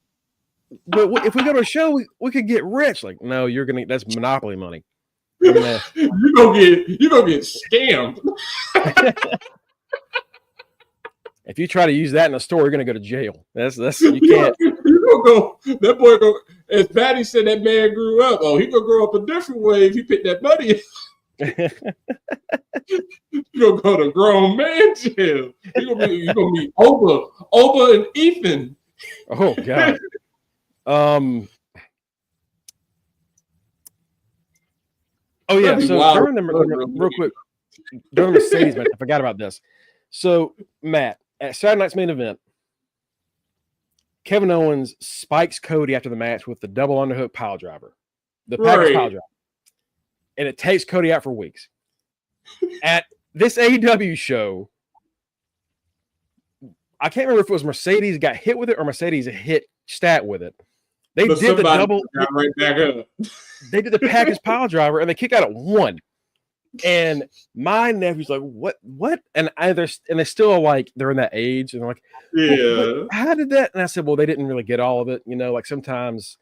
A: but if we go to a show, we could get rich. Like, no, that's monopoly money.
B: You're gonna get scammed.
A: If you try to use that in a store, you're gonna go to jail. That's you can't.
B: You gonna go. That boy go. As Patty said, that man grew up. Oh, he gonna grow up a different way if you pick that money. You gonna go to grown man jail. You gonna meet Oba and Ethan.
A: Oh God. Oh yeah. So during real quick, during the Mercedes match, I forgot about this. So Matt, at Saturday night's main event, Kevin Owens spikes Cody after the match with the double underhook pile driver, the package pile driver, and it takes Cody out for weeks. At this AEW show, I can't remember if it was Mercedes got hit with it or Mercedes hit Stat with it. They did the double
B: right back up.
A: They did the package pile driver and they kicked out at 1. And my nephew's like, what? And they're still like, they're in that age. And they're like,
B: yeah.
A: How did that? And I said, well, they didn't really get all of it. You know, like sometimes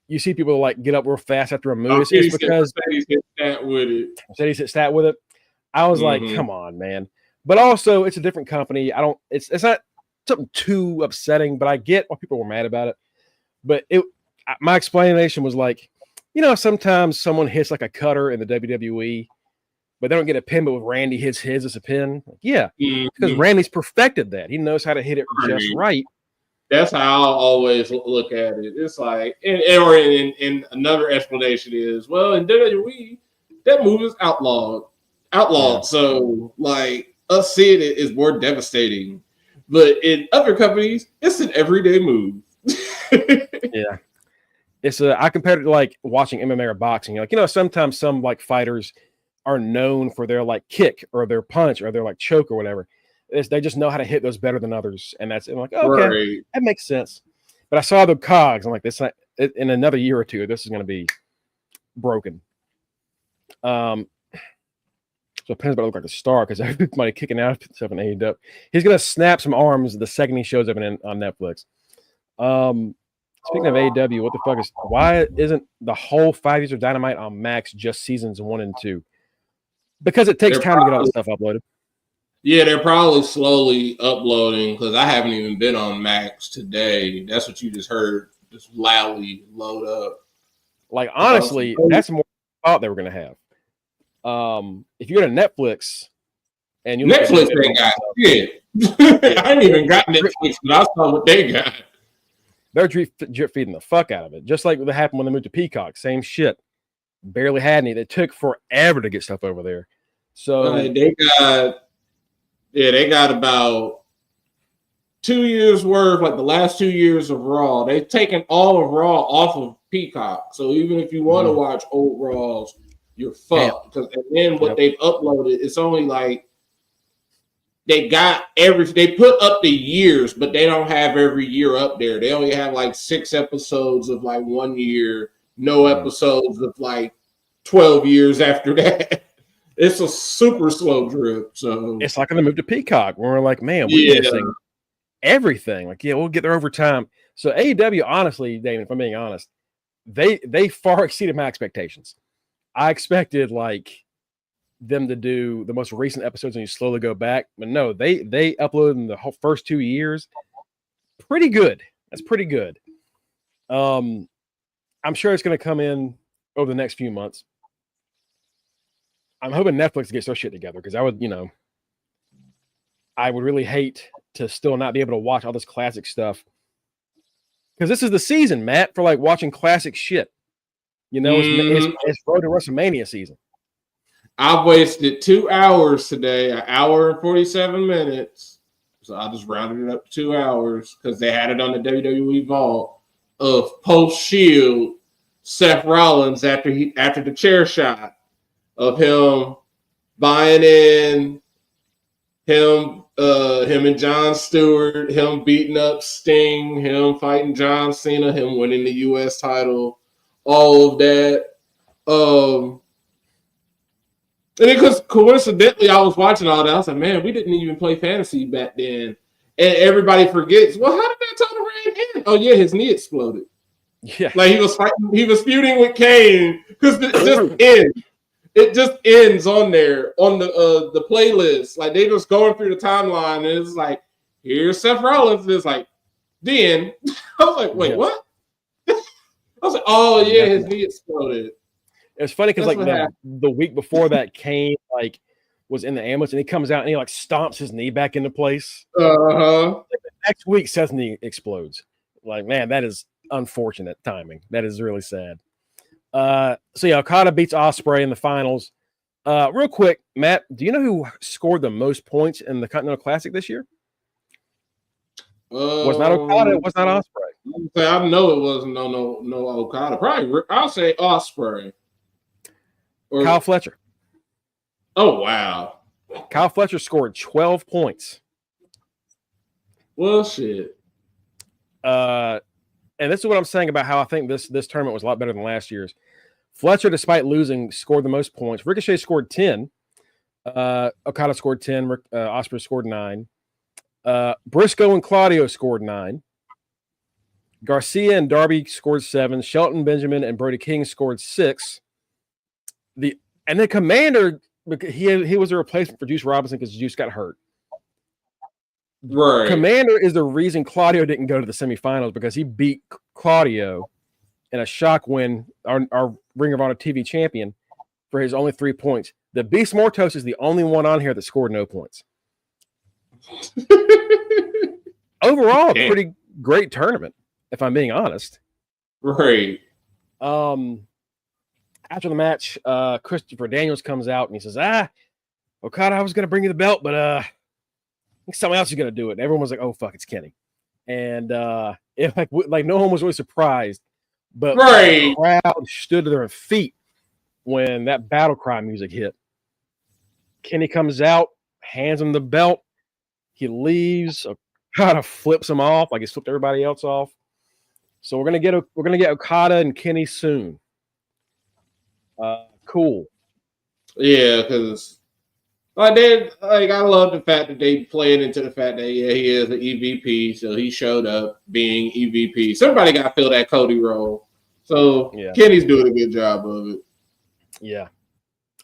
A: you see people like get up real fast after a move. It's because
B: Mercedes hit Stat with it.
A: Mercedes hit Stat with it. I was like, come on, man. But also, it's a different company. It's not something too upsetting, but I get why people were mad about it. But my explanation was like, you know, sometimes someone hits like a cutter in the WWE, but they don't get a pin, but with Randy hits his as a pin. Like, yeah, because Randy's perfected that. He knows how to hit it just right.
B: That's how I always look at it. It's like, and another explanation is, well, in WWE, that move is outlawed. Yeah. So, like, us seeing it is more devastating. But in other companies, it's an everyday move.
A: Yeah. I compared it to like watching MMA or boxing. Like, you know, sometimes some like fighters are known for their like kick or their punch or their like choke or whatever. They just know how to hit those better than others. And I'm like, okay, that makes sense. But I saw the cogs. I'm like, in another year or two, this is going to be broken. So Penn's about to look like a star because everybody kicking out stuff in AEW. He's going to snap some arms the second he shows up on Netflix. Speaking of AEW, what the fuck why isn't the whole 5 years of Dynamite on Max just seasons 1 and 2? Because it takes time to get all this stuff uploaded.
B: Yeah, they're probably slowly uploading because I haven't even been on Max today. That's what you just heard, just loudly load up.
A: Like, honestly, that's more than I thought they were going to have. If you go to Netflix and you
B: Netflix ain't got shit. I ain't even got Netflix, but I saw what they got.
A: They're drip feeding the fuck out of it. Just like what happened when they moved to Peacock. Same shit. Barely had any. They took forever to get stuff over there. So
B: they got about 2 years worth, like the last 2 years of Raw. They've taken all of Raw off of Peacock. So even if you want to watch old Raws, you're fucked. And then what they've uploaded, it's only like they put up the years, but they don't have every year up there. They only have like 6 episodes of like 1 year, no episodes of like 12 years after that. It's a super slow drip. So
A: it's like when they moved to Peacock, where we're like, man, we're missing everything. Like, yeah, we'll get there over time. So AEW, honestly, Damon, if I'm being honest, they far exceeded my expectations. I expected like them to do the most recent episodes and you slowly go back, but no, they uploaded in the whole first 2 years. Pretty good. That's pretty good. I'm sure it's going to come in over the next few months. I'm hoping Netflix gets their shit together because I would really hate to still not be able to watch all this classic stuff because this is the season, Matt, for like watching classic shit. You know, it's road to WrestleMania season.
B: I've wasted 2 hours today, 1 hour and 47 minutes. So I just rounded it up to 2 hours because they had it on the WWE Vault of post-Shield Seth Rollins after the chair shot of him buying in, him and Jon Stewart, him beating up Sting, him fighting John Cena, him winning the U.S. title, all of that. And because coincidentally, I was watching all that. I was like, man, we didn't even play fantasy back then. and everybody forgets. Well, how did that title reign end? Oh yeah, his knee exploded.
A: Yeah,
B: Like he was fighting, he was feuding with Kane because it just ends. It just ends on there on the playlist. Like they just going through the timeline, and it's like, here's Seth Rollins. And it's like, then I was like, wait, what? I was like, oh yeah, his knee exploded.
A: It's funny because like the week before that, Kane like was in the ambulance and he comes out and he like stomps his knee back into place.
B: Uh-huh.
A: Like, the next week, Seth's knee explodes. Like, man, that is unfortunate timing. That is really sad. So yeah, Okada beats Ospreay in the finals. Real quick, Matt, do you know who scored the most points in the Continental Classic this year? Was not Okada. It was not Ospreay.
B: I know it wasn't no Okada. Probably I'll say Ospreay. Or
A: Kyle Fletcher.
B: Oh wow.
A: Kyle Fletcher scored 12 points.
B: Well, shit.
A: And this is what I'm saying about how I think this tournament was a lot better than last year's. Fletcher, despite losing, scored the most points. Ricochet scored 10. Okada scored 10. Ospreay scored 9. Briscoe and Claudio scored 9. Garcia and Darby scored 7. Shelton Benjamin and Brody King scored 6. And the Commander, he was a replacement for Juice Robinson because Juice got hurt.
B: Right.
A: Commander is the reason Claudio didn't go to the semifinals because he beat Claudio in a shock win, our Ring of Honor TV champion, for his only 3 points. The Beast Mortos is the only one on here that scored no points. Overall, a pretty great tournament, if I'm being honest.
B: Right.
A: After the match, Christopher Daniels comes out and he says, Okada, I was going to bring you the belt, but I think someone else is going to do it. And everyone was like, oh, fuck, it's Kenny. And like no one was really surprised, but the crowd stood to their feet when that battle cry music hit. Kenny comes out, hands him the belt. He leaves. Okada flips him off like he's flipped everybody else off. So we're gonna get Okada and Kenny soon. Cool.
B: Yeah, because I love the fact that they played into the fact that he is an EVP, so he showed up being EVP. Somebody got to fill that Cody role, so Kenny's doing a good job of it.
A: Yeah,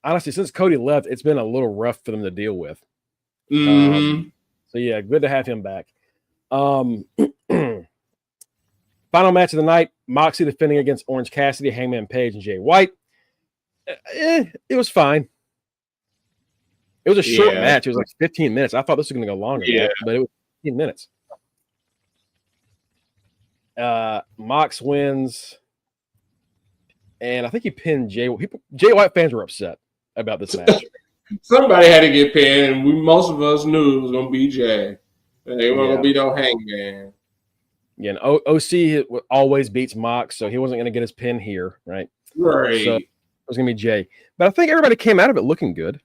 A: honestly, since Cody left, it's been a little rough for them to deal with.
B: Mm-hmm.
A: So yeah, good to have him back. Final match of the night: Moxley defending against Orange Cassidy, Hangman Page, and Jay White. It was fine. It was a short match. It was like 15 minutes. I thought this was going to go longer, but it was 15 minutes. Mox wins, and I think he pinned Jay. Jay White fans were upset about this match.
B: Somebody had to get pinned. Most of us knew it was going to be Jay. They weren't going to be no Hangman.
A: Yeah, and OC always beats Mox, so he wasn't going to get his pin here, right?
B: Right.
A: So it was going to be Jay. But I think everybody came out of it looking good.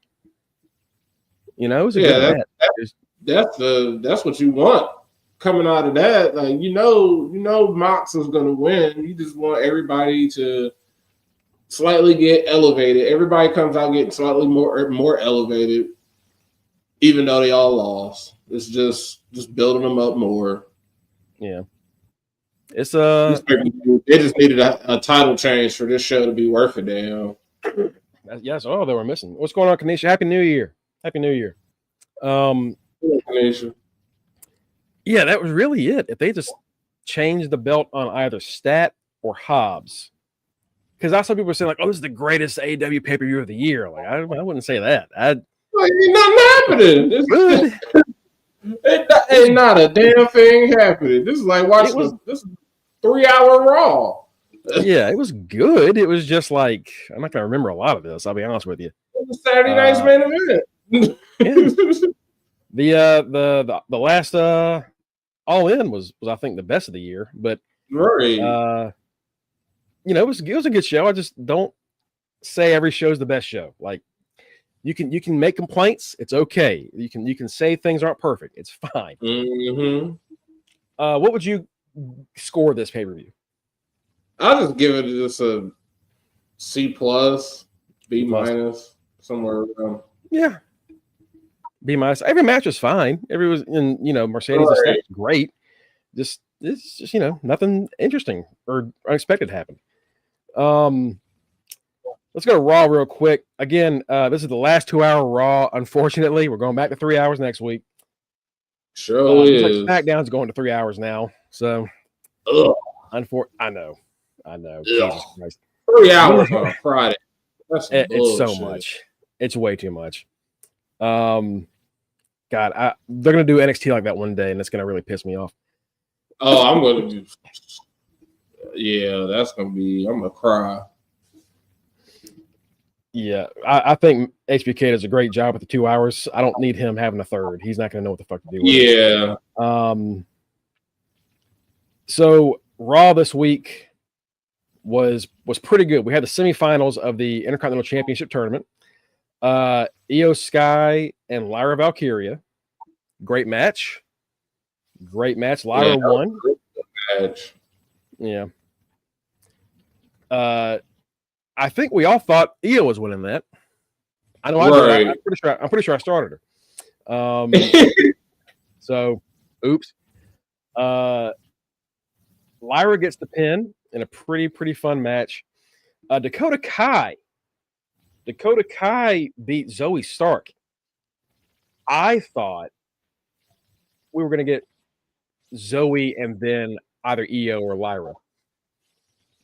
A: You know, it was a good match.
B: That's what you want coming out of that. Like you know, Mox is going to win. You just want everybody to slightly get elevated. Everybody comes out getting slightly more elevated, even though they all lost. It's just building them up more.
A: Yeah. It's
B: they just needed a title change for this show to be worth a damn.
A: Yes, all they were missing. What's going on, Kanisha? Happy New Year. Happy New Year.
B: Kanisha.
A: Yeah, that was really it. If they just changed the belt on either Stat or Hobbs. Because I saw people saying, like, oh, this is the greatest AEW pay-per-view of the year. Like, I wouldn't say that.
B: Like, nothing happening. Ain't not a damn thing happening. This is like watching this 3-hour Raw.
A: Yeah, it was good. It was just like, I'm not going to remember a lot of this. I'll be honest with you.
B: It was Saturday night's main event.
A: The last All In was I think the best of the year, but
B: right.
A: It was a good show. I just don't say every show is the best show. Like you can make complaints, it's okay. You can say things aren't perfect, it's fine.
B: Mm-hmm.
A: What would you score this pay-per-view?
B: I'll just give it just a C+, B-, somewhere around.
A: Yeah. B minus. Every match was fine. Every was in Mercedes and stuff was great. It's just nothing interesting or unexpected happened. Let's go to Raw real quick. Again, this is the last 2-hour Raw. Unfortunately, we're going back to 3 hours next week.
B: Sure is.
A: Like SmackDown's going to 3 hours now. So, I know. Jesus Christ.
B: 3 hours on a Friday.
A: It's so much. It's way too much. God, they're gonna do NXT like that one day, and it's gonna really piss me off.
B: Oh, I'm gonna do. Yeah, that's gonna be. I'm gonna cry.
A: Yeah, I think HBK does a great job with the 2 hours. I don't need him having a third. He's not gonna know what the fuck to do with it. So Raw this week was pretty good. We had the semifinals of the Intercontinental Championship tournament. Io Sky and Lyra Valkyria. Great match. Lyra won.
B: Match.
A: Yeah. I think we all thought Io was winning that. I know.
B: Right.
A: I'm pretty sure I started her. So, oops. Lyra gets the pin in a pretty fun match. Dakota Kai beat Zoe Stark. I thought we were going to get Zoe and then either Io or Lyra.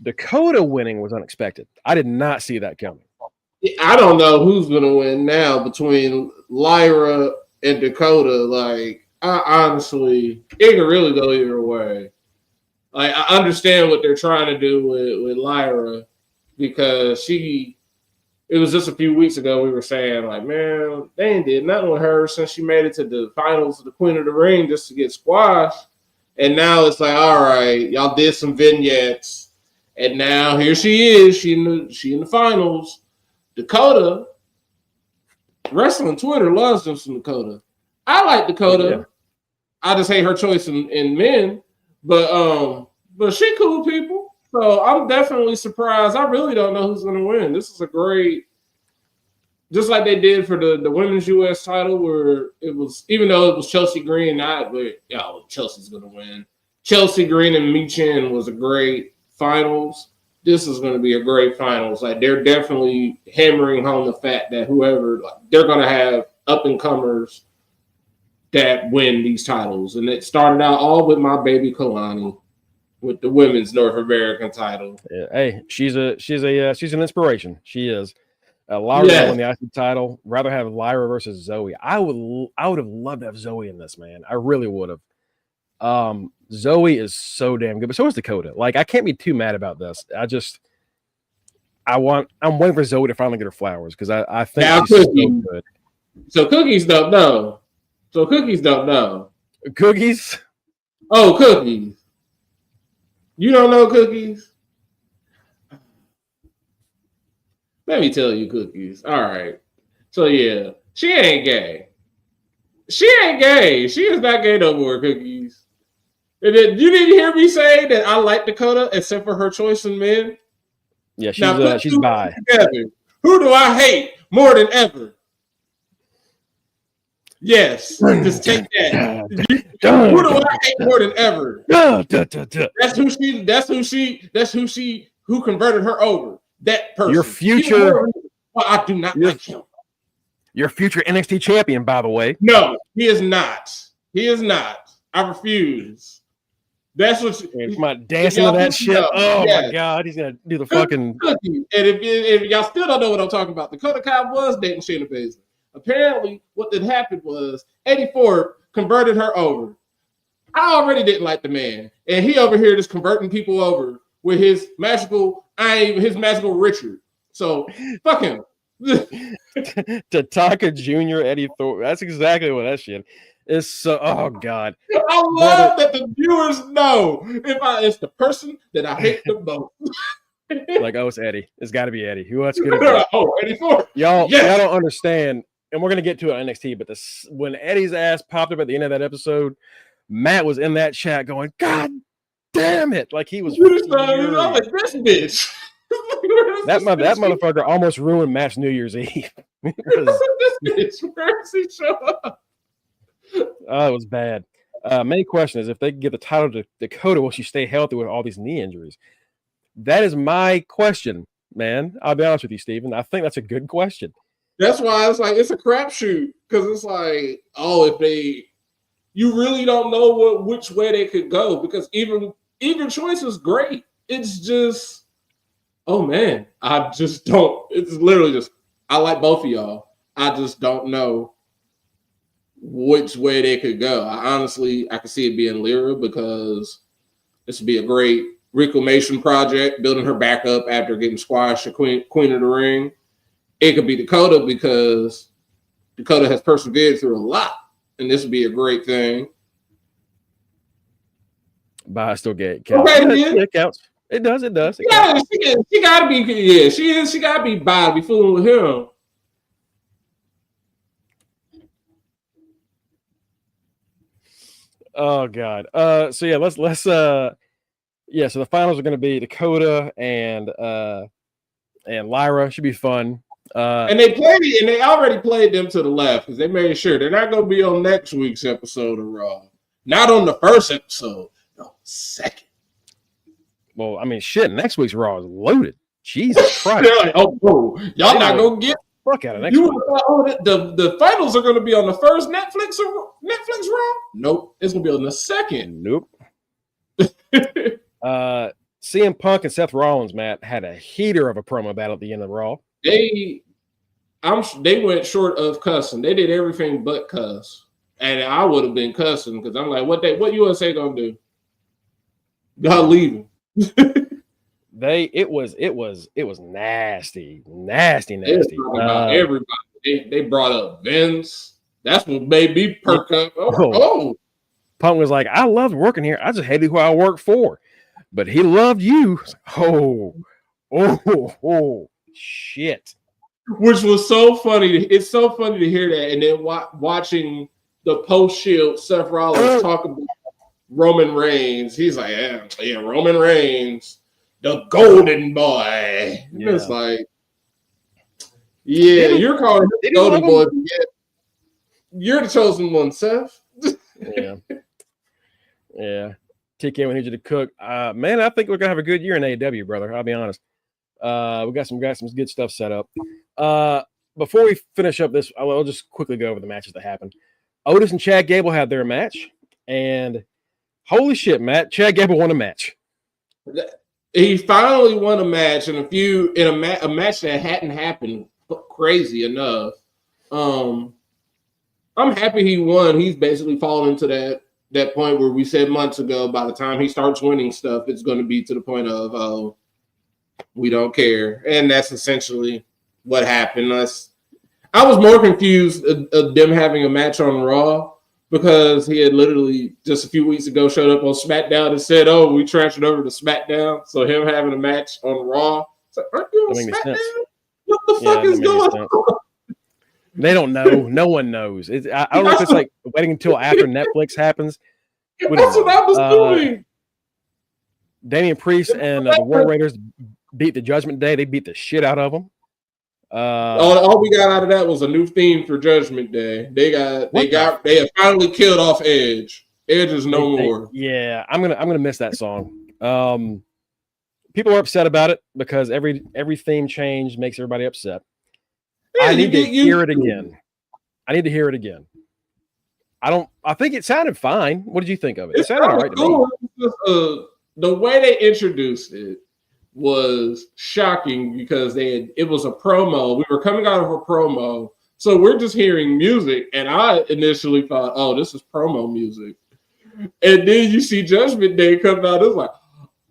A: Dakota winning was unexpected. I did not see that coming.
B: I don't know who's going to win now between Lyra and Dakota. Like, I honestly, it can really go either way. Like, I understand what they're trying to do with Lyra because it was just a few weeks ago we were saying, like, man, they ain't did nothing with her since she made it to the finals of the Queen of the Ring just to get squashed. And now it's like, all right, y'all did some vignettes. And now here she is. She in the finals. Dakota, wrestling Twitter loves them some Dakota. I like Dakota. Yeah. I just hate her choice in men. But she cool people. So I'm definitely surprised. I really don't know who's going to win. This is a great, just like they did for the women's U.S. title, where it was, even though it was Chelsea Green, Chelsea's going to win. Chelsea Green and Michin was a great finals. This is going to be a great finals. Like, they're definitely hammering home the fact that they're going to have up and comers that win these titles. And it started out all with my baby Kalani with the women's North American title.
A: Yeah, hey, she's an inspiration. She is. Lyra won the IC title. Rather have Lyra versus Zoe. I would have loved to have Zoe in this, man. I really would have. Zoe is so damn good, but so is Dakota. Like, I can't be too mad about this. I'm waiting for Zoe to finally get her flowers because I think she's so good.
B: So Cookies don't know.
A: Cookies?
B: Oh, Cookies. You don't know Cookies? Let me tell you, Cookies. All right. So yeah, she ain't gay. She is not gay no more, Cookies. And then, you didn't hear me say that I like Dakota except for her choice in men?
A: Yeah, she's bi.
B: Together. Who do I hate more than ever? Yes, just take that. Who do I hate more than ever? That's who converted her over. That person.
A: Your future.
B: I do not like him.
A: Your future NXT champion, by the way.
B: No, he is not. I refuse. That's what
A: come on, dancing to that shit. My God, he's gonna do the fucking.
B: And if y'all still don't know what I'm talking about, Dakota Kai was dating Shayna Baszler. Apparently, what had happened was Eddie Ford converted her over. I already didn't like the man, and he over here just converting people over with his magical Richard. So fuck him.
A: Tataka Jr. Eddie Thorpe. That's exactly what that shit is. So, oh God.
B: I love that the viewers know it's the person that I hate the most.
A: Like, oh, it's Eddie. It's got to be Eddie. Who else could it be?
B: Oh, Eddie Thorpe.
A: Y'all don't understand, and we're gonna get to it on NXT. But when Eddie's ass popped up at the end of that episode, Matt was in that chat going, "God damn it!" Like, he was.
B: I'm like, this bitch.
A: that motherfucker almost ruined Matt's New Year's Eve.
B: It's Mercy show up.
A: Oh, it was bad. Main question is if they can get the title to Dakota, will she stay healthy with all these knee injuries? That is my question, man. I'll be honest with you, Steven. I think that's a good question.
B: That's why it's like it's a crapshoot because it's like, oh, if you really don't know which way they could go because even choice is great. It's just, oh man, I just don't. It's literally just I like both of y'all. I just don't know which way they could go. I could see it being Lyra because this would be a great reclamation project, building her back up after getting squashed at Queen of the Ring. It could be Dakota because Dakota has persevered through a lot, and this would be a great thing.
A: But I still get it. Counts.
B: Okay,
A: it counts. It does. It does.
B: Yeah, she gotta be. Yeah, she is. She gotta be by to be fooling with him.
A: Oh God. So yeah, let's yeah. So the finals are going to be Dakota and Lyra. Should be fun.
B: And they already played them to the left because they made sure they're not going to be on next week's episode of Raw. Not on the first episode. No, second.
A: Well, I mean, shit. Next week's Raw is loaded. Jesus Christ.
B: They're like, oh, y'all not going to get
A: fuck out of next week.
B: The finals are going to be on the first Netflix Raw? Nope. It's going to be on the second.
A: Nope. CM Punk and Seth Rollins, Matt, had a heater of a promo battle at the end of Raw.
B: They went short of cussing. They did everything but cuss. And I would have been cussing because I'm like, what USA gonna do? Y'all leaving.
A: It was nasty.
B: Everybody. They brought up Vince. That's what made me perk up. Oh.
A: Punk was like, I loved working here. I just hated who I worked for. But he loved you. Oh, shit.
B: Which was so funny. It's so funny to hear that. And then watching the post-Shield Seth Rollins talk about Roman Reigns. He's like, yeah, Roman Reigns, the golden boy. Yeah. It's like, yeah, you're calling him the golden boy. You're the chosen one, Seth.
A: Yeah. TK, we need you to cook. Man, I think we're gonna have a good year in AEW, brother. I'll be honest. We got some good stuff set up. Before we finish up this, I'll just quickly go over the matches that happened. Otis and Chad Gable had their match, and holy shit, Matt, Chad Gable won a match.
B: He finally won a match, and a match that hadn't happened. Crazy enough. I'm happy he won. He's basically fallen into that point where we said months ago, by the time he starts winning stuff, it's going to be to the point of, oh, we don't care. And that's essentially what happened. I was more confused of them having a match on Raw because he had literally just a few weeks ago showed up on SmackDown and said, oh, we transferred over to SmackDown. So him having a match on Raw, it's like, aren't you on SmackDown? What the fuck is going on?
A: They don't know. No one knows. I don't know if it's like waiting until after Netflix happens.
B: That's what I was doing.
A: Damian Priest and the War Raiders beat the Judgment Day. They beat the shit out of them.
B: All we got out of that was a new theme for Judgment Day. They have finally killed off Edge. Edge is no more.
A: Yeah, I'm gonna miss that song. People are upset about it because every theme change makes everybody upset.
B: Yeah,
A: I need to hear it again. I think it sounded fine. What did you think of it? It sounded all right to me.
B: The way they introduced it was shocking because it was a promo. We were coming out of a promo, so we're just hearing music, and I initially thought, "Oh, this is promo music," and then you see Judgment Day come out. It's like,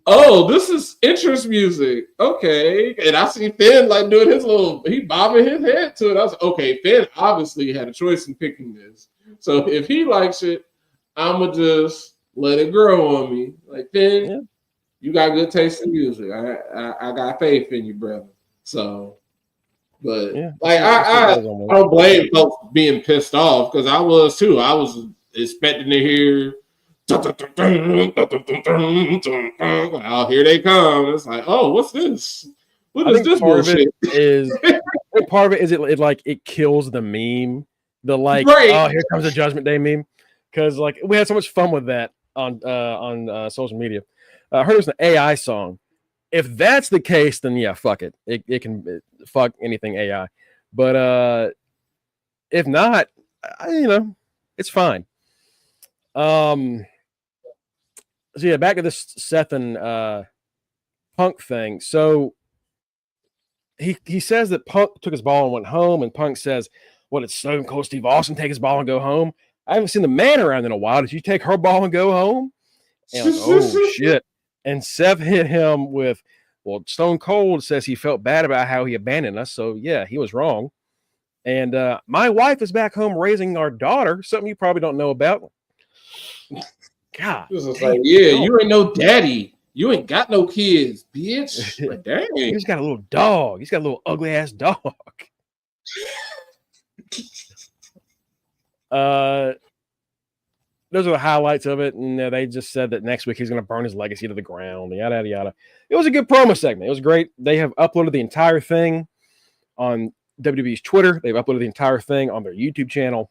B: "Oh, this is entrance music." Okay, and I see Finn like doing his he bobbing his head to it. I was like, "Okay, Finn obviously had a choice in picking this. So if he likes it, I'ma just let it grow on me." Like, Finn. Yeah. You got good taste in music. I got faith in you, brother. So, but yeah, I don't blame folks being pissed off because I was too. I was expecting to hear, oh, here they come. It's like, oh, what's this? What is this bullshit?
A: think part of it is it kills the meme. The
B: Right.
A: oh, here comes the Judgment Day meme. Because like we had so much fun with that on social media. I heard it was an AI song. If that's the case, then yeah, fuck it. It can fuck anything AI. But if not, it's fine. So yeah, back to this Seth and Punk thing. So he says that Punk took his ball and went home, and Punk says, "What did Stone Cold Steve Austin take his ball and go home? I haven't seen the man around in a while. Did you take her ball and go home?" And like, oh shit. And Seth hit him with, well, Stone Cold says he felt bad about how he abandoned us. So yeah, he was wrong. And my wife is back home raising our daughter, something you probably don't know about. God.
B: Like, yeah, you ain't no daddy. You ain't got no kids, bitch. Like, dang.
A: He's got a little dog. He's got a little ugly ass dog. Those are the highlights of it, and they just said that next week he's going to burn his legacy to the ground, yada, yada, yada. It was a good promo segment. It was great. They have uploaded the entire thing on WWE's Twitter. They've uploaded the entire thing on their YouTube channel.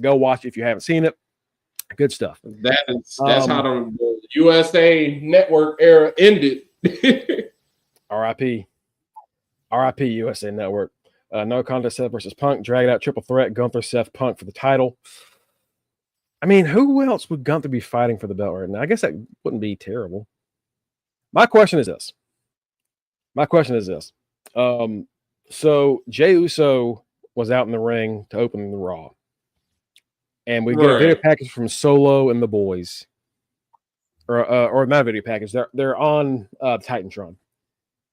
A: Go watch it if you haven't seen it. Good stuff.
B: That's how the USA Network era ended.
A: R.I.P. R.I.P. USA Network. No contest Seth versus Punk. Drag it out triple threat. Gunther, Seth, Punk for the title. I mean, who else would Gunther be fighting for the belt right now? I guess that wouldn't be terrible. My question is this. So Jey Uso was out in the ring to open the Raw. And we get a video package from Solo and the boys. Or not a video package. They're on Titantron.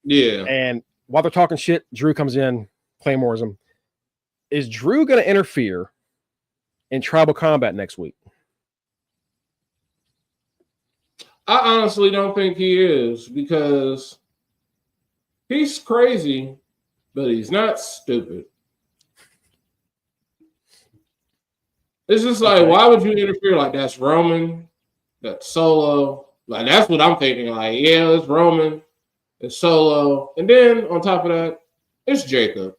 B: Yeah.
A: And while they're talking shit, Drew comes in, claymores him. Is Drew going to interfere in Tribal Combat next week?
B: I honestly don't think he is, because he's crazy, but he's not stupid. It's just like, why would you interfere? Like, that's Roman, that's Solo. Like, that's what I'm thinking. Like, yeah, it's Roman, it's Solo. And then on top of that, it's Jacob.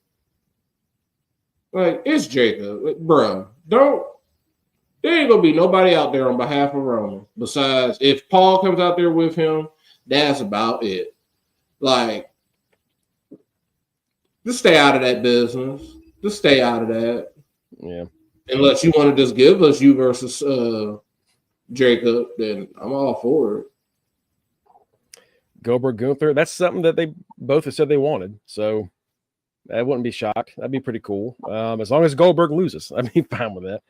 B: Like, it's Jacob. Bruh, there ain't gonna be nobody out there on behalf of Roman. Besides, if Paul comes out there with him, that's about it. Like, just stay out of that business. Just stay out of that.
A: Yeah.
B: Unless you want to just give us you versus Jacob, then I'm all for it.
A: Goldberg Gunther, that's something that they both have said they wanted. So I wouldn't be shocked. That'd be pretty cool. As long as Goldberg loses, I'd be fine with that.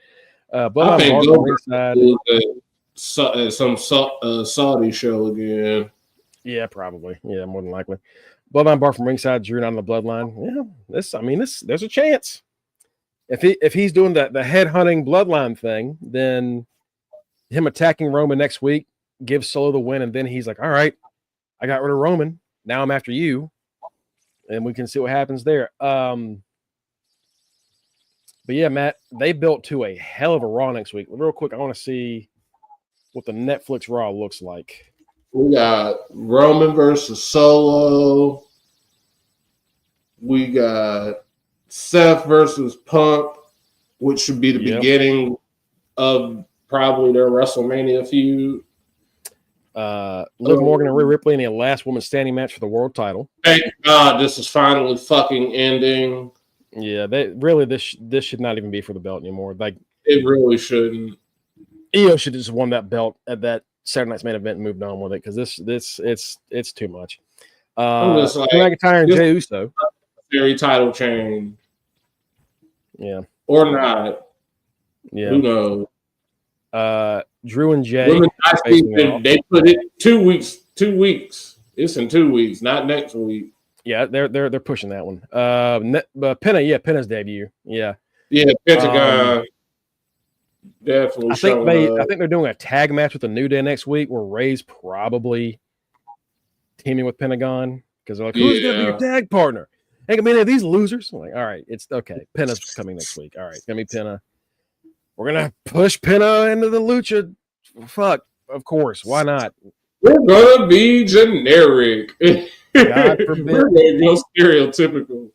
A: But
B: I think
A: Goldberg
B: some Saudi show again.
A: Yeah, probably. Yeah, more than likely. Bloodline bar from ringside, Drew on the bloodline. Yeah, there's a chance. If he's doing the head hunting bloodline thing, then him attacking Roman next week gives Solo the win, and then he's like, all right, I got rid of Roman. Now I'm after you. And we can see what happens there. But yeah, Matt, they built to a hell of a Raw next week. Real quick, I want to see what the Netflix Raw looks like.
B: We got Roman versus Solo. We got Seth versus Punk, which should be the beginning of probably their WrestleMania feud.
A: Liv Morgan and Rhea Ripley in a last woman standing match for the world title.
B: Thank God this is finally fucking ending.
A: Yeah, this should not even be for the belt anymore. Like,
B: it really shouldn't.
A: Io should have just won that belt at that Saturday Night's Main Event and moved on with it, because it's too much. McIntyre and Jey Uso.
B: Very title chain.
A: Yeah.
B: Or not.
A: Yeah.
B: Who knows?
A: Drew and Jay.
B: They put it 2 weeks. 2 weeks. It's in 2 weeks, not next week.
A: Yeah, they're pushing that one. Penna's debut. Yeah.
B: Yeah, Pentagon. Definitely.
A: I think they're doing a tag match with the New Day next week, where Ray's probably teaming with Pentagon, because they're like, who's gonna be your tag partner? Ain't gonna be any of these losers. I'm like, all right, it's okay. Penna's coming next week. All right, it's gonna be Penna. We're gonna push Penna into the lucha. Fuck, of course. Why not?
B: We're gonna be generic.
A: God forbid.
B: We're gonna go stereotypical.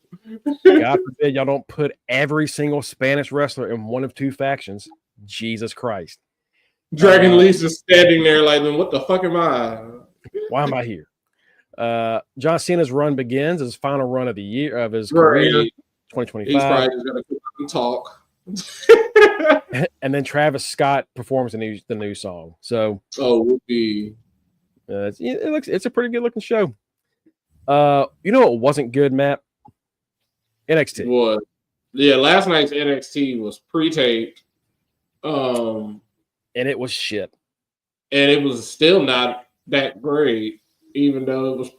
A: God forbid y'all don't put every single Spanish wrestler in one of two factions. Jesus Christ.
B: Dragon Lisa's standing there like, what the fuck am I?
A: Why am I here? John Cena's run begins, his final run of the year of his career, 2025.
B: He's probably just gonna come and talk.
A: And then Travis Scott performs the new song. So it's a pretty good looking show. You know what wasn't good, Matt? NXT.
B: What? Yeah, last night's NXT was pre-taped.
A: And it was shit.
B: And it was still not that great, even though it was.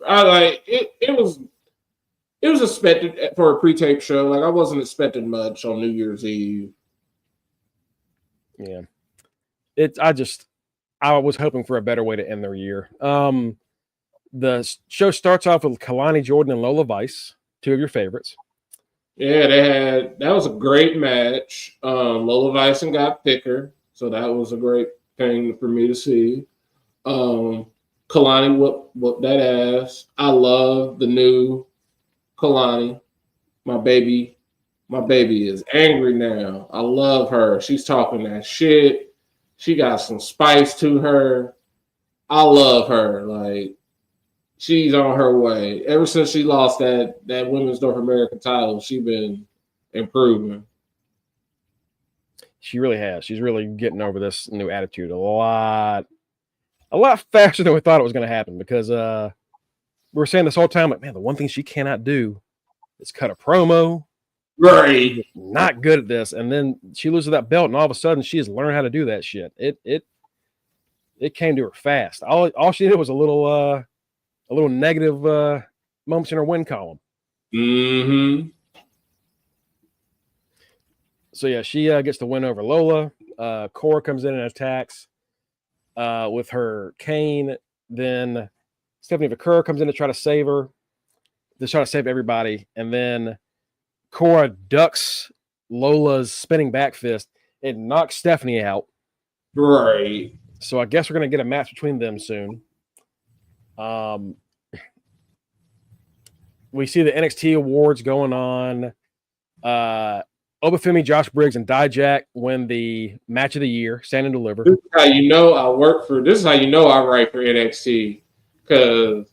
B: It was expected for a pre-tape show. Like I wasn't expecting much on New Year's Eve.
A: Yeah, I was hoping for a better way to end their year. The show starts off with Kalani Jordan and Lola Vice, two of your favorites.
B: Yeah, that was a great match. Lola Vice got thicker, so that was a great thing for me to see. Kalani whooped that ass. I love the new Kalani. My baby is angry now. I love her. She's talking that shit. She got some spice to her. I love her. Like, she's on her way. Ever since she lost that Women's North American title, she's been improving.
A: She really has. She's really getting over this new attitude a lot faster than we thought it was going to happen, because we were saying this whole time, like, man, the one thing she cannot do is cut a promo.
B: Right.
A: Not good at this. And then she loses that belt, and all of a sudden she has learned how to do that shit. It came to her fast. All she did was a little negative moments in her win column.
B: Mm-hmm.
A: So yeah, she gets the win over Lola. Cora comes in and attacks with her cane. Then Stephanie Vaquer comes in to try to save her. To try to save everybody. And then Cora ducks Lola's spinning back fist. It knocks Stephanie out.
B: Right.
A: So I guess we're going to get a match between them soon. We see the NXT awards going on. Obafemi, Josh Briggs, and Dijak win the match of the year, Stand and Deliver.
B: This is how you know I write for NXT, because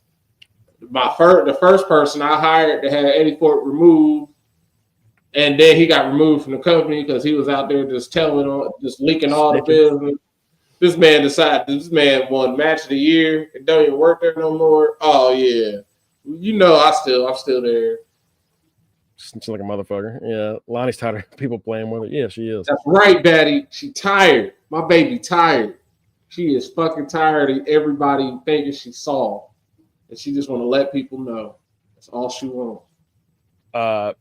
B: the first person I hired to have Eddie Ford removed, and then he got removed from the company because he was out there just leaking all the business. This man decided this man won match of the year and don't even work there no more. Oh yeah, you know I'm still there.
A: She's like a motherfucker. Yeah, Lonnie's tired of people playing with her. Yeah, she is.
B: That's right, Daddy. She tired. My baby tired. She is fucking tired of everybody thinking she's soft, and she just want to let people know. That's all she wants.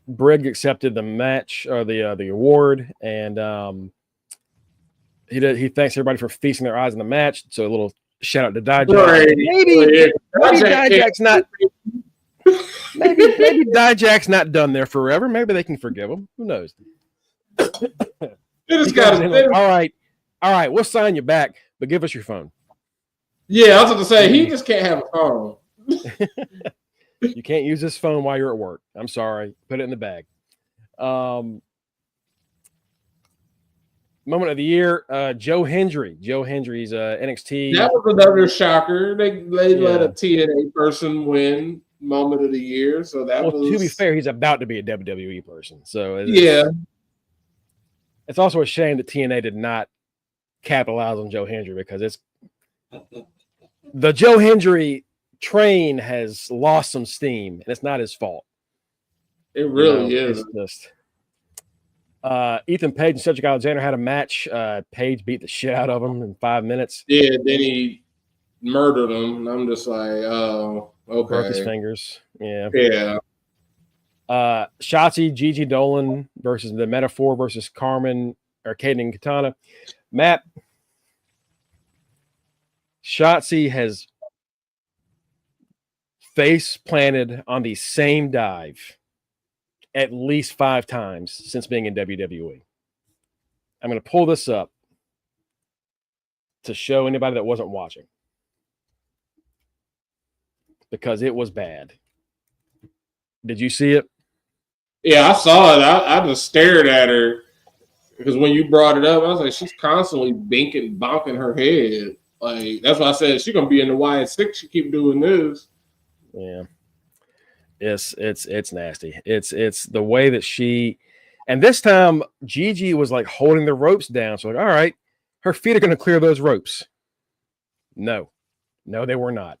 A: Briggs accepted the match or the award, and he thanks everybody for feasting their eyes on the match. So a little shout out to Dijak.
B: Right.
A: Maybe Dijak's not. Maybe Dijak's not done there forever. Maybe they can forgive him. Who knows? All right, we'll sign you back, but give us your phone.
B: Yeah, I was going to say, he just can't have a phone.
A: You can't use this phone while you're at work. I'm sorry. Put it in the bag. Moment of the year, Joe Hendry. Joe Hendry's NXT.
B: That was another shocker. They let a TNA person win moment of the year. So to
A: be fair, he's about to be a WWE person. So it's also a shame that TNA did not capitalize on Joe Hendry, because it's the Joe Hendry train has lost some steam, and it's not his fault.
B: It really is.
A: It's just Ethan Page and Cedric Alexander had a match. Page beat the shit out of him in 5 minutes.
B: Yeah, then he murdered him. I'm just like, oh, okay.
A: Broke his fingers. Yeah.
B: Yeah.
A: Shotzi, Gigi Dolan versus the Metaphor versus Carmen or Kaden and Katana. Matt, Shotzi has face planted on the same dive at least 5 times since being in WWE. I'm going to pull this up to show anybody that wasn't watching, because it was bad. Did you see it?
B: Yeah, I saw it. I just stared at her because when you brought it up, I was like, she's constantly bonking her head. Like that's why I said she's gonna be in the YS6. She keep doing this.
A: Yeah. It's nasty. It's the way that she, and this time Gigi was like holding the ropes down. So like, all right, her feet are going to clear those ropes. No, they were not.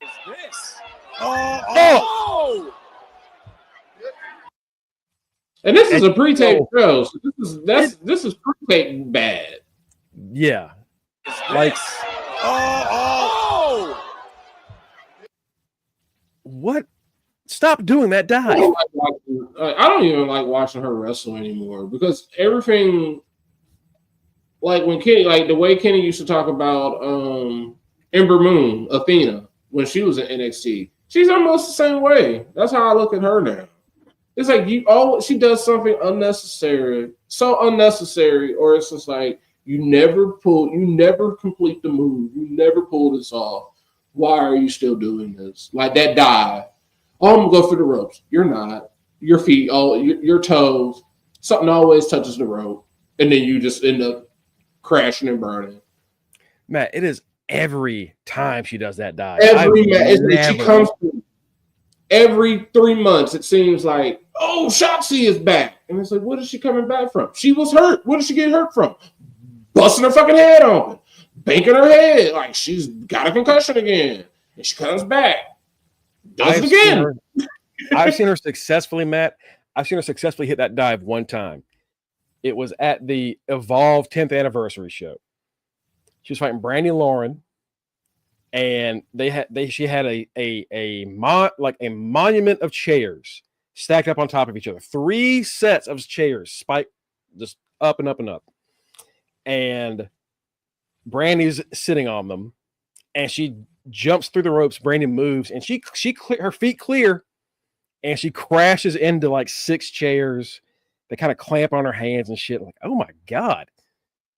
D: Is this? Oh!
B: And this is a pre-tape show. So this is pre-tape bad.
A: Yeah, like what? Stop doing that dive.
B: I don't even like watching her wrestle anymore because everything, like when Kenny, like the way Kenny used to talk about Ember Moon, Athena, when she was in NXT, she's almost the same way. That's how I look at her now. It's like she does something unnecessary, so unnecessary, or it's just like you never complete the move, you never pull this off. Why are you still doing this? Like that dive. Oh, I'm gonna go through the ropes. You're not. Your feet, your toes, something always touches the rope, and then you just end up crashing and burning.
A: Matt, it is every time she does that dive.
B: She comes through. Every 3 months, it seems like, oh, Shotzi is back. And it's like, what is she coming back from? She was hurt. What did she get hurt from? Busting her fucking head open. Banking her head. Like, she's got a concussion again. And she comes back. Does it again.
A: I've seen her successfully, Matt. I've seen her successfully hit that dive one time. It was at the Evolve 10th anniversary show. She was fighting Brandy Lauren. And she had a monument of chairs stacked up on top of each other. 3 sets of chairs spiked just up and up and up. And Brandy's sitting on them, and she jumps through the ropes. Brandy moves, and she her feet clear, and she crashes into like 6 chairs. They kind of clamp on her hands and shit. Like, oh my God,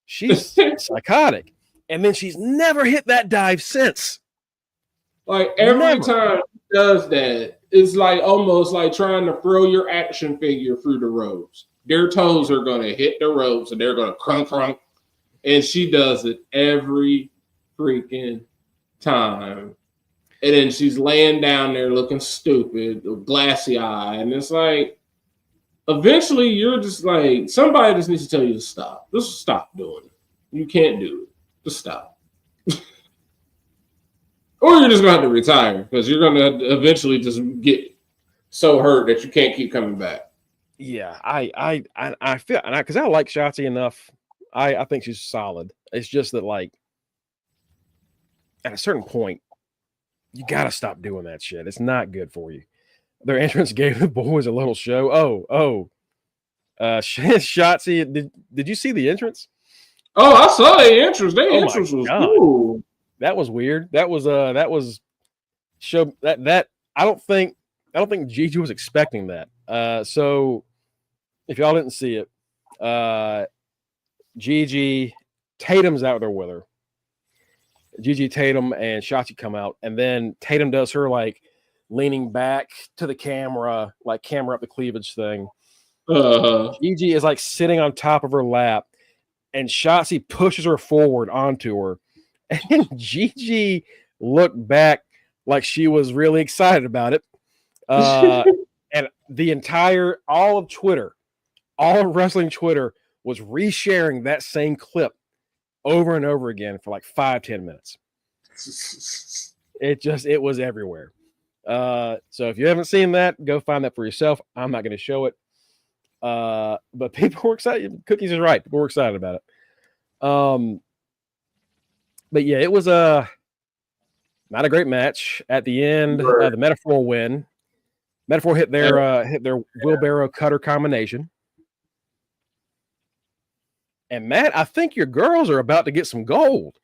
A: she's psychotic. And then she's never hit that dive since.
B: Like every time she does that, it's like almost like trying to throw your action figure through the ropes. Their toes are going to hit the ropes and they're going to crunk, crunk. And she does it every freaking time. And then she's laying down there looking stupid, with glassy eye. And it's like, eventually you're just like, somebody just needs to tell you to stop. Just stop doing it. You can't do it. Just stop. Or you're just going to have to retire because you're going to eventually just get so hurt that you can't keep coming back.
A: Yeah, I feel, and because I like Shotzi enough, I think she's solid. It's just that, like, at a certain point, you got to stop doing that shit. It's not good for you. Their entrance gave the boys a little show. Shotzi, did you see the entrance?
B: Oh, I saw the entrance. The entrance was cool.
A: That was weird. That was show that I don't think Gigi was expecting that. So if y'all didn't see it, Gigi Tatum's out there with her. Gigi Tatum and Shotzi come out, and then Tatum does her like leaning back to the camera, like camera up the cleavage thing. Gigi is like sitting on top of her lap, and Shotzi pushes her forward onto her, and Gigi looked back like she was really excited about it. And all of Twitter, all of wrestling Twitter was resharing that same clip over and over again for like 5-10 minutes. It was everywhere. So if you haven't seen that, go find that for yourself. I'm not going to show it. But people were excited. Cookies is right. People were excited about it. But yeah, it was not a great match. At the end, the Metaphor win. Metaphor hit their wheelbarrow cutter combination. And Matt, I think your girls are about to get some gold.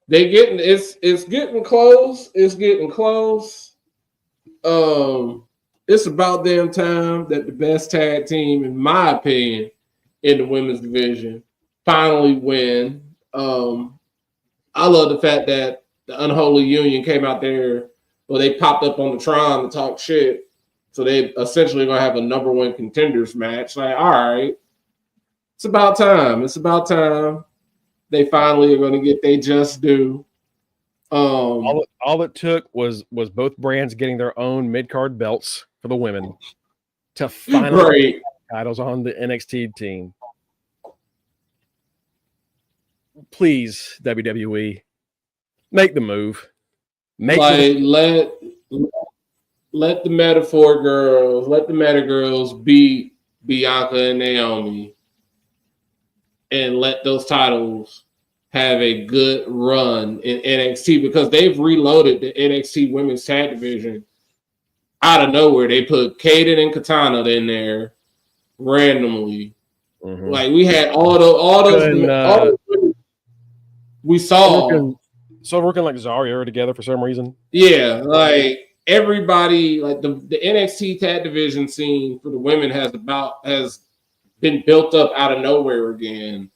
B: It's getting close. It's getting close. It's about damn time that the best tag team, in my opinion, in the women's division finally win. I love the fact that the Unholy Union came out there. Well, they popped up on the Tron to talk shit So they essentially gonna have a number one contenders match. Like, all right, it's about time. It's about time. They finally are gonna get their just due.
A: All it took was both brands getting their own mid card belts for the women to finally get titles on the NXT team. Please, WWE, make the move.
B: Let the Metaphor girls, let the Meta girls beat Bianca and Naomi, and let those titles have a good run in NXT, because they've reloaded the NXT women's tag division out of nowhere. They put Kaden and Katana in there randomly. Mm-hmm. Like, we had all those we saw.
A: So working like Zarya together for some reason.
B: Yeah, like everybody, like the NXT tag division scene for the women has been built up out of nowhere again.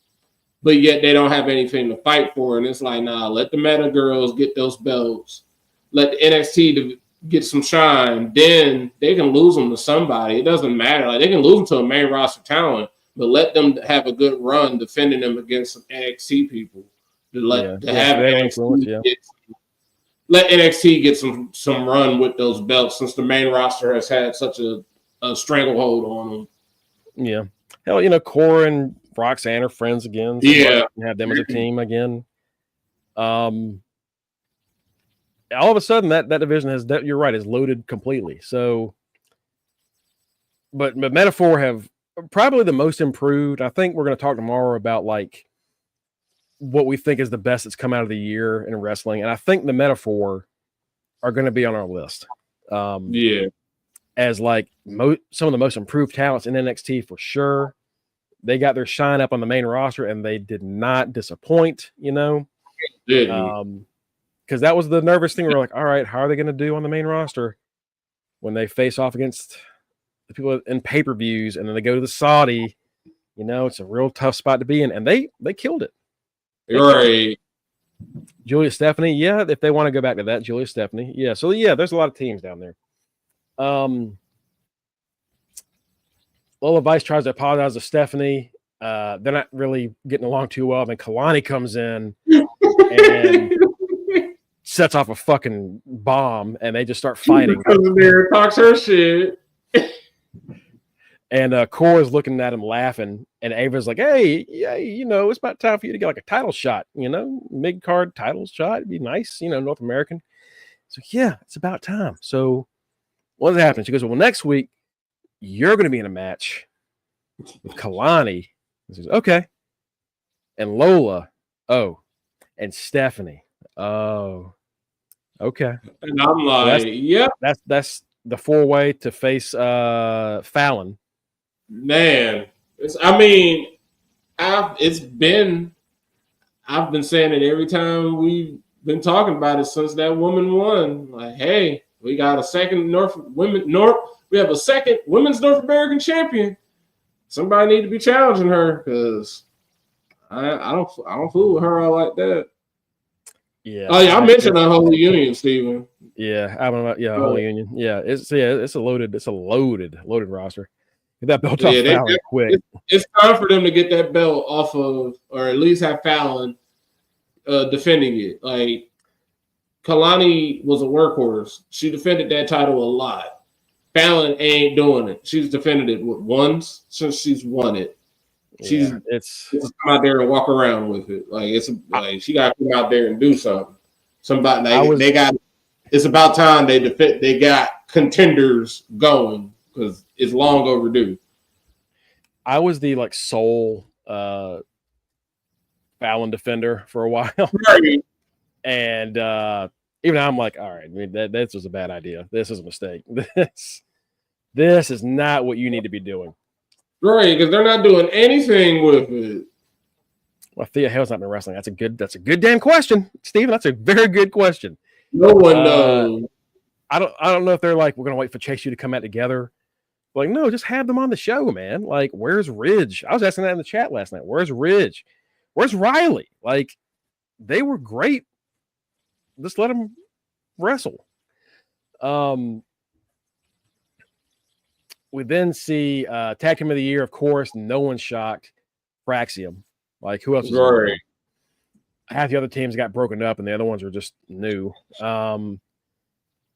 B: But yet they don't have anything to fight for. And it's like, nah, let the Meta girls get those belts. Let the NXT get some shine. Then they can lose them to somebody. It doesn't matter. Like, they can lose them to a main roster talent, but let them have a good run defending them against some NXT people. Let NXT get some run with those belts, since the main roster has had such a stranglehold on them.
A: Yeah. Hell, Cora and Roxanne are friends again. So
B: yeah.
A: Have them as a team again. All of a sudden that division you're right, is loaded completely. So, but Metaphor have probably the most improved. I think we're going to talk tomorrow about like what we think is the best that's come out of the year in wrestling. And I think the Metaphor are going to be on our list. As like some of the most improved talents in NXT for sure. They got their shine up on the main roster, and they did not disappoint, because that was the nervous thing. We're like, all right, how are they going to do on the main roster when they face off against the people in pay-per-views, and then they go to the Saudi? It's a real tough spot to be in, and they killed it.
B: Right.
A: Julia Stephanie, yeah, if they want to go back to that, Julia Stephanie, yeah. So yeah, there's a lot of teams down there. Lola Vice tries to apologize to Stephanie. They're not really getting along too well. Then Kalani comes in and sets off a fucking bomb, and they just start fighting.
B: There, talks her shit.
A: And Cora's looking at him laughing, and Ava's like, "Hey, yeah, it's about time for you to get like a title shot. Mid card title shot. It'd be nice, North American." So yeah, it's about time. So what happens? She goes, "Well, next week you're going to be in a match with Kalani." He says, "Okay." And Lola, and Stephanie, okay.
B: And I'm like, yep.
A: That's the 4-way to face Fallon.
B: Man, I've been saying it every time we've been talking about it since that woman won. Like, hey, we got a second we have a second women's North American champion. Somebody need to be challenging her, because I don't fool with her all like that.
A: Yeah.
B: Oh yeah, I mentioned the Holy Union, Steven.
A: Yeah, I don't know. Yeah, Holy Union. Yeah, it's a loaded roster. Get that belt off Fallon quick.
B: It's time for them to get that belt off of, or at least have Fallon defending it. Like, Kalani was a workhorse. She defended that title a lot. Fallon ain't doing it. She's defended it once since she's won it. She's come out there and walk around with it. Like, she got to come out there and do something. It's about time they got contenders going, because it's long overdue.
A: I was the sole Fallon defender for a while.
B: Right.
A: And even I'm like, all right, this was a bad idea. This is a mistake. This is not what you need to be doing.
B: Right, because they're not doing anything with it.
A: Well, Thea Hale's not been wrestling. That's a good damn question, Steven. That's a very good question.
B: No one knows.
A: I don't know if they're like, we're gonna wait for Chase U to come out together. Like, no, just have them on the show, man. Like, where's Ridge? I was asking that in the chat last night. Where's Ridge? Where's Riley? Like, they were great. Just let them wrestle. We then see Tag Team of the Year, of course. No one's shocked. Fraxium. Like, who else is
B: Right.
A: half the other teams got broken up, and the other ones were just new.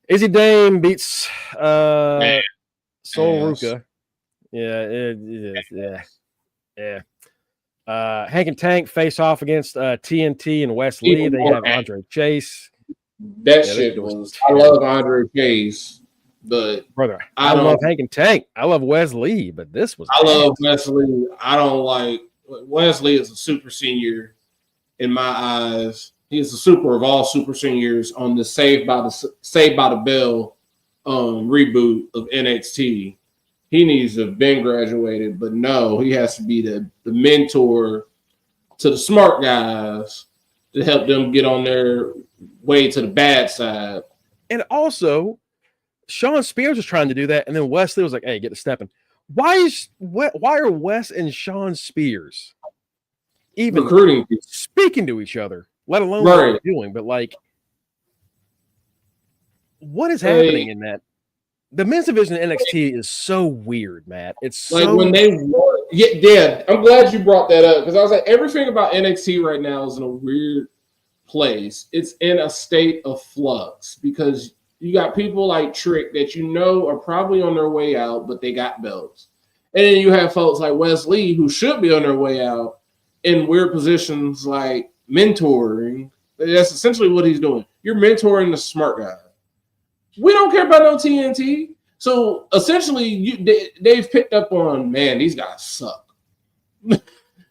A: Izzy Dame beats Sol Ruka. Yeah. Hank and Tank face off against TNT and Wes Lee. They have Andre Chase.
B: That shit was. I love Andre Chase, but
A: brother, I love Hank and Tank. I love Wes Lee, but this was.
B: I love Wesley. I don't like Wesley is a super senior in my eyes. He's the super of all super seniors on the Saved by the Bell reboot of NXT. He needs to have been graduated, but no, he has to be the mentor to the smart guys to help them get on their way to the bad side.
A: And also, Sean Spears was trying to do that, and then Wesley was like, "Hey, get to stepping." Why are Wes and Sean Spears even
B: recruiting
A: speaking to each other, let alone what they're doing? But like, what is happening in that? The men's division in NXT is so weird, Matt. It's
B: like
A: so
B: when they yeah. I'm glad you brought that up because I was like, everything about NXT right now is in a weird place. It's in a state of flux because you got people like Trick that you know are probably on their way out, but they got belts. And then you have folks like Wes Lee who should be on their way out in weird positions like mentoring. That's essentially what he's doing. You're mentoring the smart guy. We don't care about no TNT. So essentially, they've picked up on, man, these guys suck.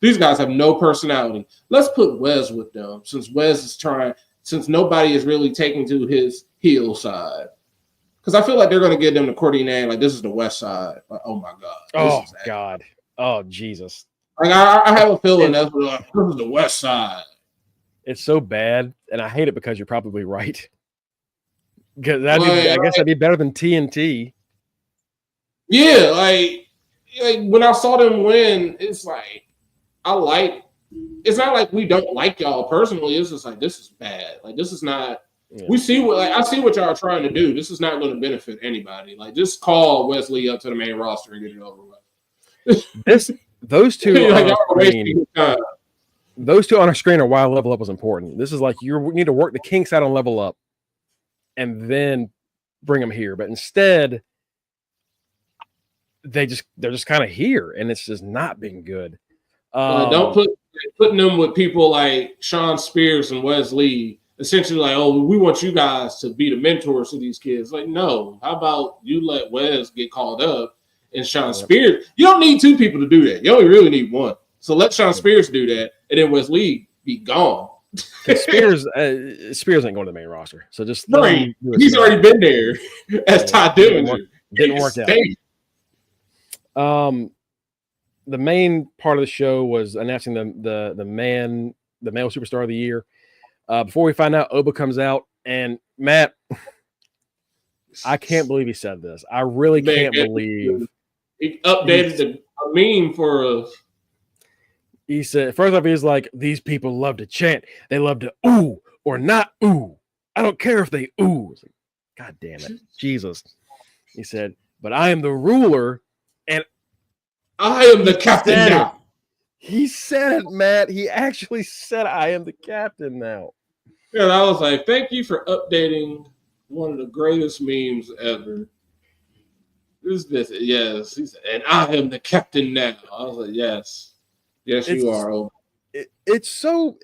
B: These guys have no personality. Let's put Wes with them since nobody is really taking to his heel side. Because I feel like they're going to give them the Cordy name, like this is the West Side. Like, oh my God.
A: Oh God. Oh Jesus.
B: Like I have a feeling that's what, this is the West Side.
A: It's so bad, and I hate it because you're probably right. Because I guess that'd be better than TNT.
B: Yeah, like when I saw them win, it's like it's not like we don't like y'all personally. It's just like this is bad. Like this is not. Yeah. I see what y'all are trying to do. This is not going to benefit anybody. Like just call Wesley up to the main roster and get it over with. Those two on our screen are why Level Up was important. This is like you need to work the kinks out on Level Up, and then bring them here. But instead, they're just kind of here, and it's just not been good. Don't putting them with people like Sean Spears and Wes Lee. Essentially, like, oh, we want you guys to be the mentors to these kids. Like, no, how about you let Wes get called up and Sean Spears? You don't need two people to do that. You only really need one. So let Sean Spears do that, and then Wes Lee be gone.
A: Spears ain't going to the main roster. So just
B: he's already been there as Todd Dillinger.
A: Didn't work out. The main part of the show was announcing the male superstar of the year. Before we find out, Oba comes out, and Matt, I can't believe he said this. I really can't believe
B: he updated a meme for us.
A: He said, first off, he's like, these people love to chant. They love to ooh or not ooh. I don't care if they ooh. Like, God damn it. Jesus. He said, but I am the ruler, and
B: I am the captain now.
A: He said it, Matt. He actually said, I am the captain now.
B: And I was like, thank you for updating one of the greatest memes ever. Yes. He said, and I am the captain now. I was like, yes. Yes, you are.
A: It's so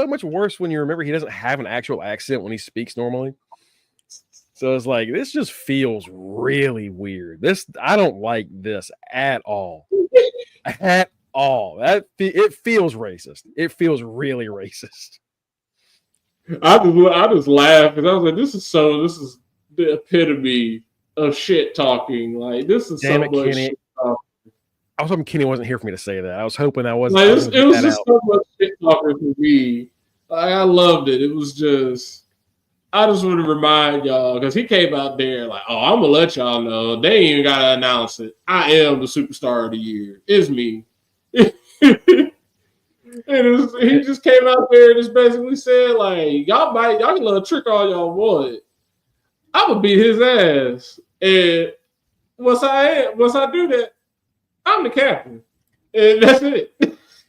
A: much worse when you remember he doesn't have an actual accent when he speaks normally. So it's like, this just feels really weird. I don't like this at all. At all. It feels racist. It feels really racist.
B: I just laughed because I was like, this is the epitome of shit talking. Like this is
A: Damn
B: so much
A: Kenny.
B: shit talking.
A: I was hoping Kenny wasn't here for me to say that. I was hoping I wasn't.
B: Like, it was just so much shit talking to me. Like, I loved it. It was just. I just want to remind y'all because he came out there like, oh, I'm gonna let y'all know. They ain't even gotta announce it. I am the superstar of the year. It's me. He just came out there and just basically said, like, y'all can let a trick all y'all want. I would beat his ass. And once I do that, I'm the captain, and that's it.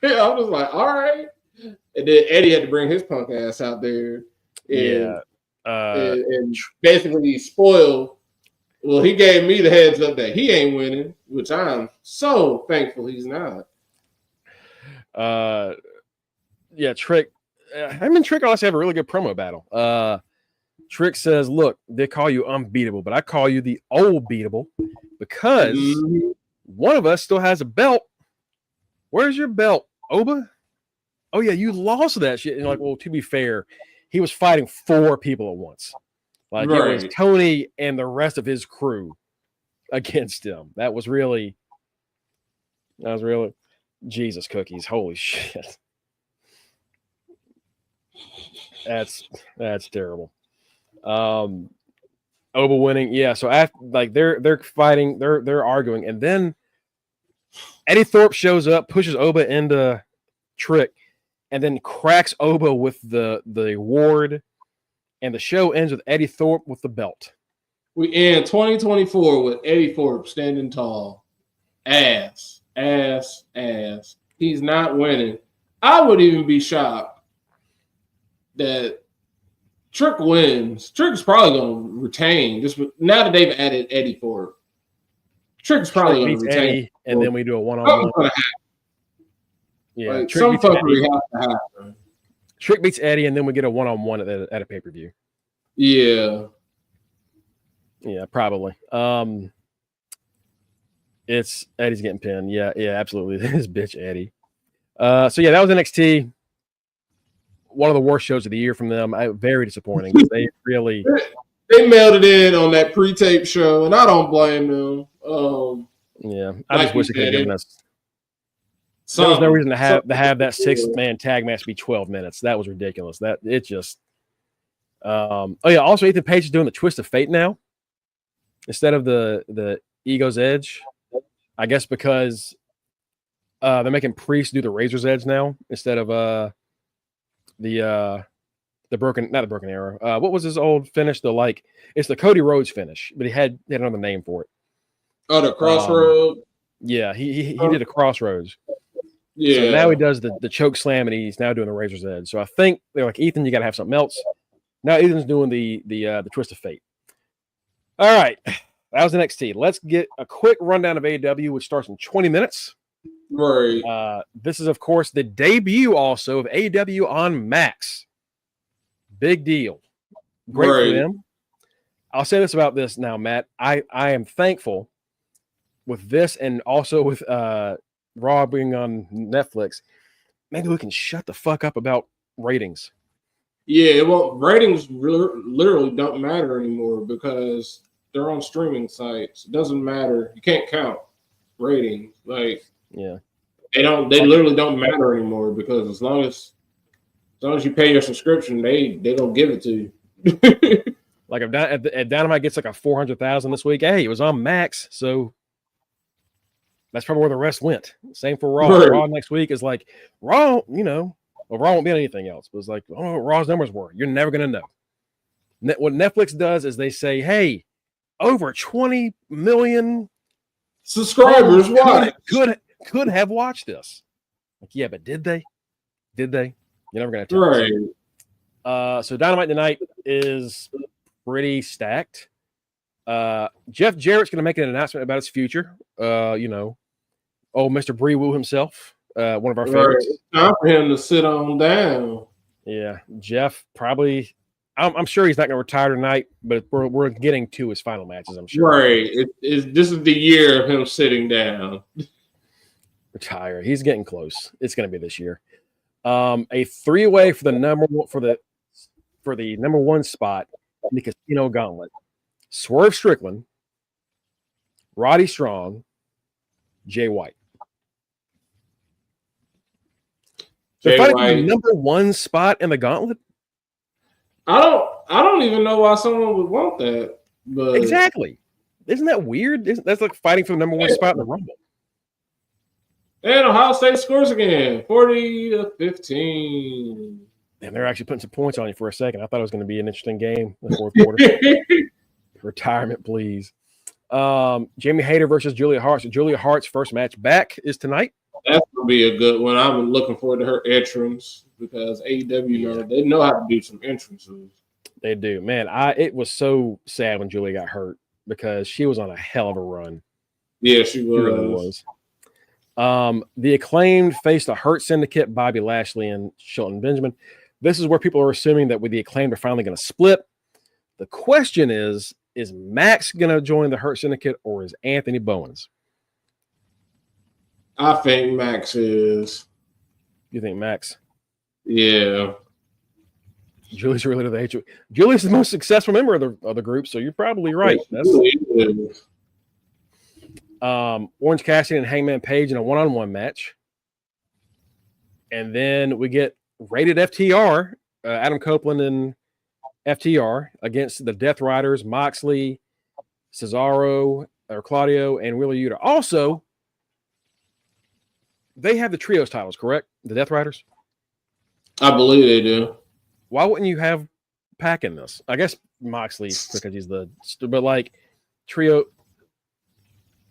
B: I was like, all right. And then Eddie had to bring his punk ass out there, and basically spoil. Well, he gave me the heads up that he ain't winning, which I'm so thankful he's not.
A: Trick. Him and Trick honestly have a really good promo battle. Trick says, "Look, they call you unbeatable, but I call you the old beatable because one of us still has a belt. Where's your belt, Oba? Oh yeah, you lost that shit." And like, well, to be fair, he was fighting 4 people at once. Like it was Tony and the rest of his crew against him. That was really Jesus cookies. Holy shit. That's terrible. Oba winning. Yeah, so after like they're fighting, they're arguing, and then Eddie Thorpe shows up, pushes Oba into Trick, and then cracks Oba with the ward. And the show ends with Eddie Thorpe with the belt.
B: We end 2024 with Eddie Thorpe standing tall. Ass. He's not winning. I would even be shocked that Trick wins. Trick's probably going to retain. Just now that they've added Eddie Thorpe. Trick's probably going to retain.
A: Eddie, and then we do a one-on-one.
B: Yeah, like, some fuckery has to happen.
A: Trick beats Eddie, and then we get a one-on-one at a pay-per-view.
B: Yeah,
A: probably. It's Eddie's getting pinned. Yeah, absolutely. This bitch Eddie. That was NXT. One of the worst shows of the year from them. Very disappointing. They really
B: mailed it in on that pre-tape show, and I don't blame them.
A: I just wish they could have given us. There was no reason to have that 6-man tag match be 12 minutes. That was ridiculous. That it just. Also Ethan Page is doing the Twist of Fate now instead of the Ego's Edge. I guess because they're making Priest do the Razor's Edge now instead of the broken arrow. What was his old finish? It's the Cody Rhodes finish, but he had another name for it.
B: Oh, the Crossroads.
A: He did a Crossroads.
B: Yeah.
A: So now he does the choke slam, and he's now doing the Razor's Edge. So I think they're like, Ethan, you got to have something else. Now Ethan's doing the Twist of Fate. All right, that was NXT. Let's get a quick rundown of AEW, which starts in 20 minutes.
B: Right.
A: This is, of course, the debut also of AEW on Max. Big deal. Great for them. I'll say this about this now, Matt. I am thankful with this, and also with Raw being on Netflix. Maybe we can shut the fuck up about ratings.
B: Yeah, well, ratings literally don't matter anymore because they're on streaming sites. It doesn't matter. You can't count ratings. Like, they literally don't matter anymore because as long as you pay your subscription, they don't give it to you.
A: Like if Dynamite gets like a 400,000 this week, hey, it was on Max, so that's probably where the rest went. Same for Raw.
B: Right.
A: Raw next week is like Raw, Raw won't be on anything else. But it's like, I don't know what Raw's numbers were. You're never gonna know. What Netflix does is they say, hey, over 20 million
B: subscribers
A: could have watched this. Like, yeah, but did they? You're never gonna tell.
B: Right.
A: So Dynamite tonight is pretty stacked. Jeff Jarrett's gonna make an announcement about his future. Mr. Bree Woo himself, one of our favorites.
B: It's time for him to sit on down.
A: Yeah, Jeff probably. I'm sure he's not going to retire tonight, but we're getting to his final matches. I'm sure.
B: Right. This is the year of him sitting down.
A: Retire. He's getting close. It's going to be this year. A 3-way for the number one spot in the Casino Gauntlet. Swerve Strickland, Roddy Strong, Jay White. They're fighting for the number one spot in the Gauntlet.
B: I don't even know why someone would want that. But
A: exactly. Isn't that weird? That's like fighting for the number one spot in the Rumble.
B: And Ohio State scores again, 40-15.
A: And they're actually putting some points on you for a second. I thought it was going to be an interesting game in the fourth quarter. Retirement, please. Jamie Hayter versus Julia Hart. So Julia Hart's first match back is tonight.
B: That's gonna be a good one. I'm looking forward to her entrance because AEW they know how to do some entrances.
A: They do, man. It was so sad when Julia got hurt because she was on a hell of a run.
B: Yeah, she was.
A: She really was. The Acclaimed faced the Hurt Syndicate, Bobby Lashley and Shelton Benjamin. This is where people are assuming that with the Acclaimed are finally going to split. The question is Max going to join the Hurt Syndicate or is Anthony Bowens?
B: I think Max is.
A: You think Max?
B: Yeah.
A: Julie's really to the HO. Julie's the most successful member of the group, so you're probably right. That's Orange Cassidy and Hangman Page in a one-on-one match. And then we get rated FTR, Adam Copeland and FTR against the Death Riders, Moxley, Cesaro, or Claudio, and Wheeler Yuta. Also, they have the trios titles, correct? The Death Riders?
B: I believe they do.
A: Why wouldn't you have Pac in this? I guess Moxley because he's but like trio.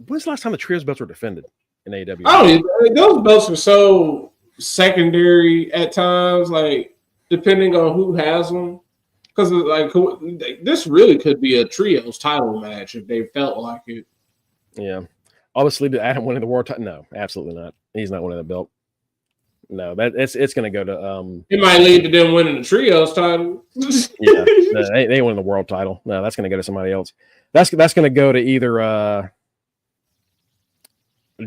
A: When's the last time the trios belts were defended in AEW?
B: Oh, those belts are so secondary at times, like depending on who has them. Because like this really could be a trios title match if they felt like it.
A: Yeah, obviously, did Adam winning the world title? No, absolutely not. He's not winning the belt. No, it's going to go to.
B: It might lead to them winning the trios title.
A: Yeah, no, they win the world title. No, that's going to go to somebody else. That's going to go to either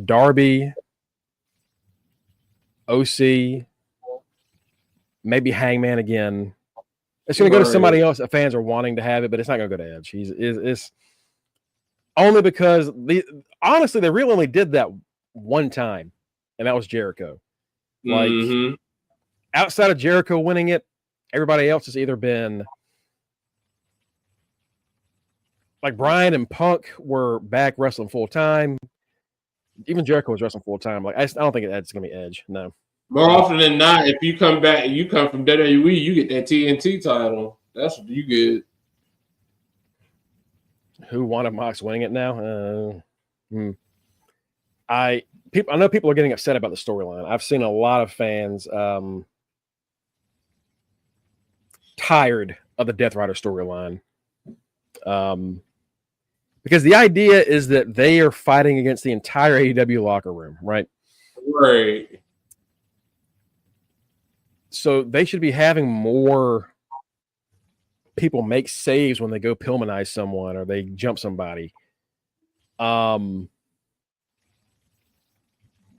A: Darby, OC, maybe Hangman again. It's going to go to somebody else that fans are wanting to have it, but it's not going to go to Edge. It's only because honestly they really only did that one time, and that was Jericho. Like outside of Jericho winning it, everybody else has either been like Bryan and Punk were back wrestling full time. Even Jericho was wrestling full time. Like I don't think it's going to be Edge. No.
B: More often than not, if you come back, you come from WWE, you get that TNT title. That's what you get.
A: Who wanted Mox winning it now? I know people are getting upset about the storyline. I've seen a lot of fans tired of the Death Rider storyline. Because the idea is that they are fighting against the entire AEW locker room, right?
B: Right.
A: So they should be having more people make saves when they go Pillmanize someone or they jump somebody. But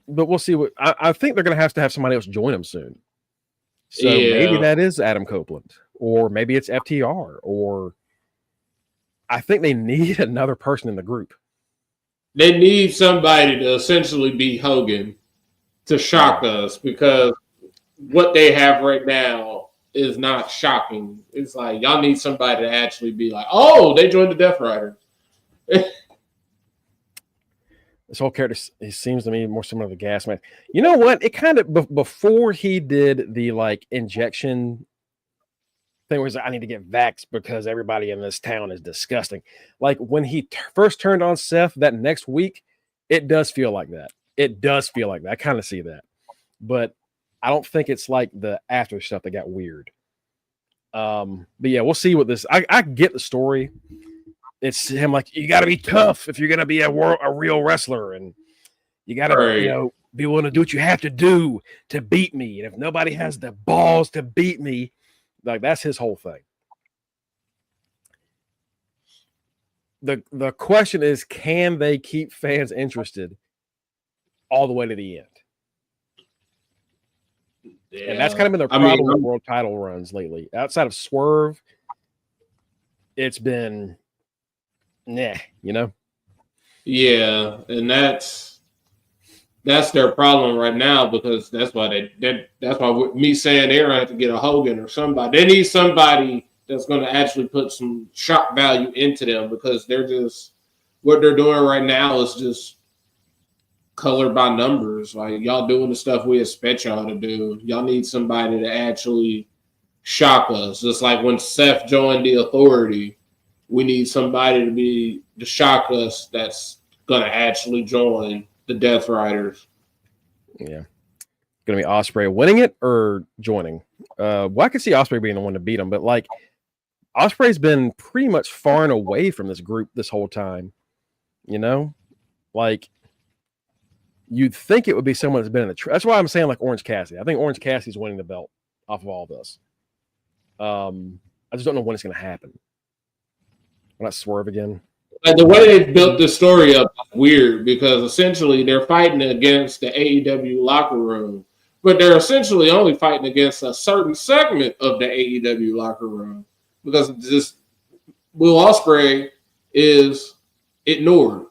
A: we'll see what I think they're going to have somebody else join them soon. So maybe that is Adam Copeland, or maybe it's FTR, or I think they need another person in the group.
B: They need somebody to essentially be Hogan to shock us because what they have right now is not shocking. It's like y'all need somebody to actually be like, oh, they joined the Death Rider.
A: This whole character, he seems to me more similar to the Gas Man. You know what? It kind of before he did the like injection thing, where he's like, I need to get vaxxed because everybody in this town is disgusting. Like when he first turned on Seth that next week, it does feel like that. It does feel like that. I kind of see that, but I don't think it's like the after stuff that got weird. But yeah, we'll see what this. I get the story. It's him like, you got to be tough if you're going to be a real wrestler, and you got to be willing to do what you have to do to beat me. And if nobody has the balls to beat me, like that's his whole thing. The question is, can they keep fans interested all the way to the end? Yeah. And that's kind of been the problem with world title runs lately. Outside of Swerve, it's been Yeah,
B: Yeah, and that's their problem right now because that's why me saying they're gonna have to get a Hogan or somebody. They need somebody that's going to actually put some shock value into them because they're just what they're doing right now is just colored by numbers. Like y'all doing the stuff we expect y'all to do. Y'all need somebody to actually shock us. Just like when Seth joined the Authority. we need somebody to shock us that's gonna actually join the Death Riders.
A: Yeah. Gonna be Ospreay winning it or joining? Well, I could see Ospreay being the one to beat him, but like Ospreay's been pretty much far and away from this group this whole time. You know, like you'd think it would be someone that's been in the. That's why I'm saying like Orange Cassidy. I think Orange Cassidy's winning the belt off of all this. I just don't know when it's going to happen. Will not Swerve again?
B: Like the way they built this story up is weird because essentially they're fighting against the AEW locker room, but they're essentially only fighting against a certain segment of the AEW locker room because just Will Ospreay is ignored.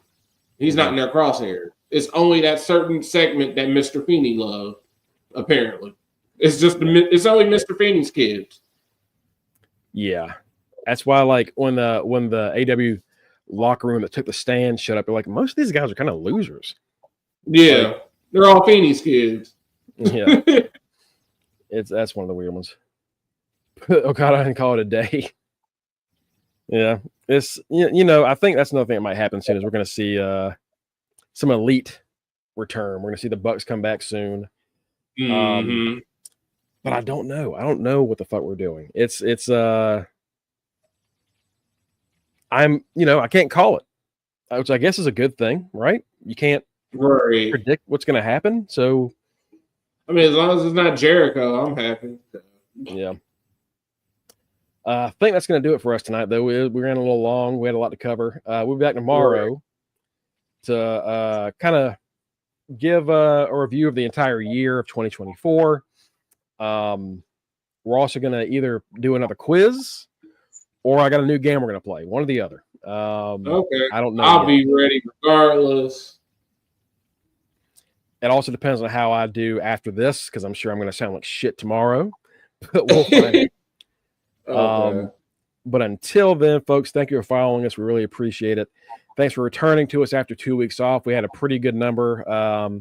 B: He's not in their crosshair. It's only that certain segment that Mr. Feeney loved, apparently. It's only Mr. Feeney's kids.
A: Yeah. That's why like when the AEW locker room that took the stand shut up, they're like, most of these guys are kind of losers.
B: Yeah.
A: Like,
B: they're all Feeney's kids.
A: Yeah. That's one of the weird ones. Oh God, I didn't call it a day. Yeah. It's I think that's another thing that might happen soon is we're gonna see some elite return. We're gonna see the Bucks come back soon.
B: Mm-hmm.
A: But I don't know. I don't know what the fuck we're doing. It's I can't call it, which I guess is a good thing, right? You can't predict what's going to happen. So,
B: I mean, as long as it's not Jericho, I'm happy.
A: Yeah. I think that's going to do it for us tonight, though. We ran a little long. We had a lot to cover. We'll be back tomorrow to kind of give a review of the entire year of 2024. We're also going to either do another quiz or I got a new game we're going to play. One or the other.
B: Okay.
A: I don't know.
B: I'll be ready regardless.
A: It also depends on how I do after this because I'm sure I'm going to sound like shit tomorrow. But we'll find it. Okay. But until then, folks, thank you for following us. We really appreciate it. Thanks for returning to us after 2 weeks off. We had a pretty good number.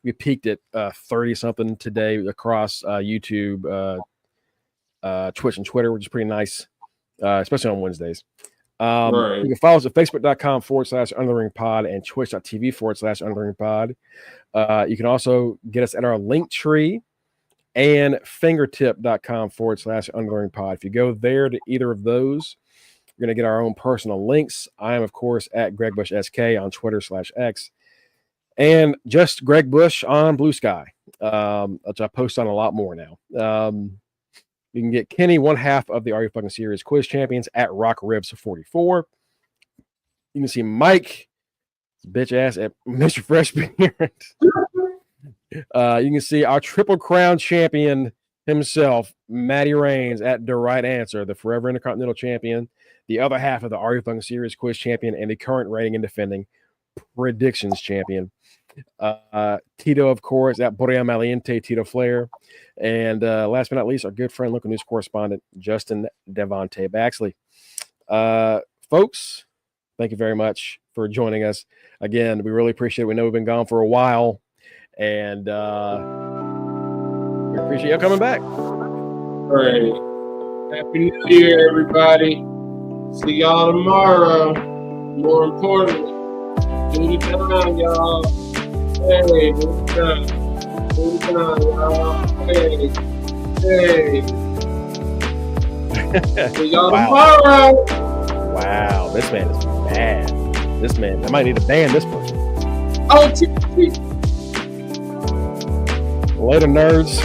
A: We peaked at 30-something today across YouTube, Twitch, and Twitter, which is pretty nice, especially on Wednesdays. You can follow us at facebook.com/UnderTheRingPod and twitch.tv/UnderTheRingPod. You can also get us at our link tree and fingertip.com/UnderTheRingPod. If you go there to either of those, you're going to get our own personal links. I am, of course, at Greg Bush SK on Twitter/X. And just Greg Bush on Blue Sky, which I post on a lot more now. You can get Kenny, one half of the Are You Fucking Serious Quiz Champions, at RockRibs44. You can see Mike, bitch ass, at Mr. Fresh Beard. You can see our Triple Crown champion himself, Matty Reigns, at The Right Answer, the Forever Intercontinental Champion, the other half of the Are You Fucking Serious Quiz Champion, and the current reigning and defending Predictions Champion. Tito, of course, at Borea Maliente, Tito Flair. And last but not least, our good friend, local news correspondent, Justin Devontae Baxley. Folks, thank you very much for joining us. Again, we really appreciate it. We know we've been gone for a while, and we appreciate you coming back.
B: All right. Happy New Year, everybody. See y'all tomorrow. More importantly, do the time, y'all. Hey, do the time. Do the time, y'all. Hey. See y'all tomorrow.
A: Wow, this man is bad. This man, I might need to ban this person.
B: Oh,
A: Later, nerds.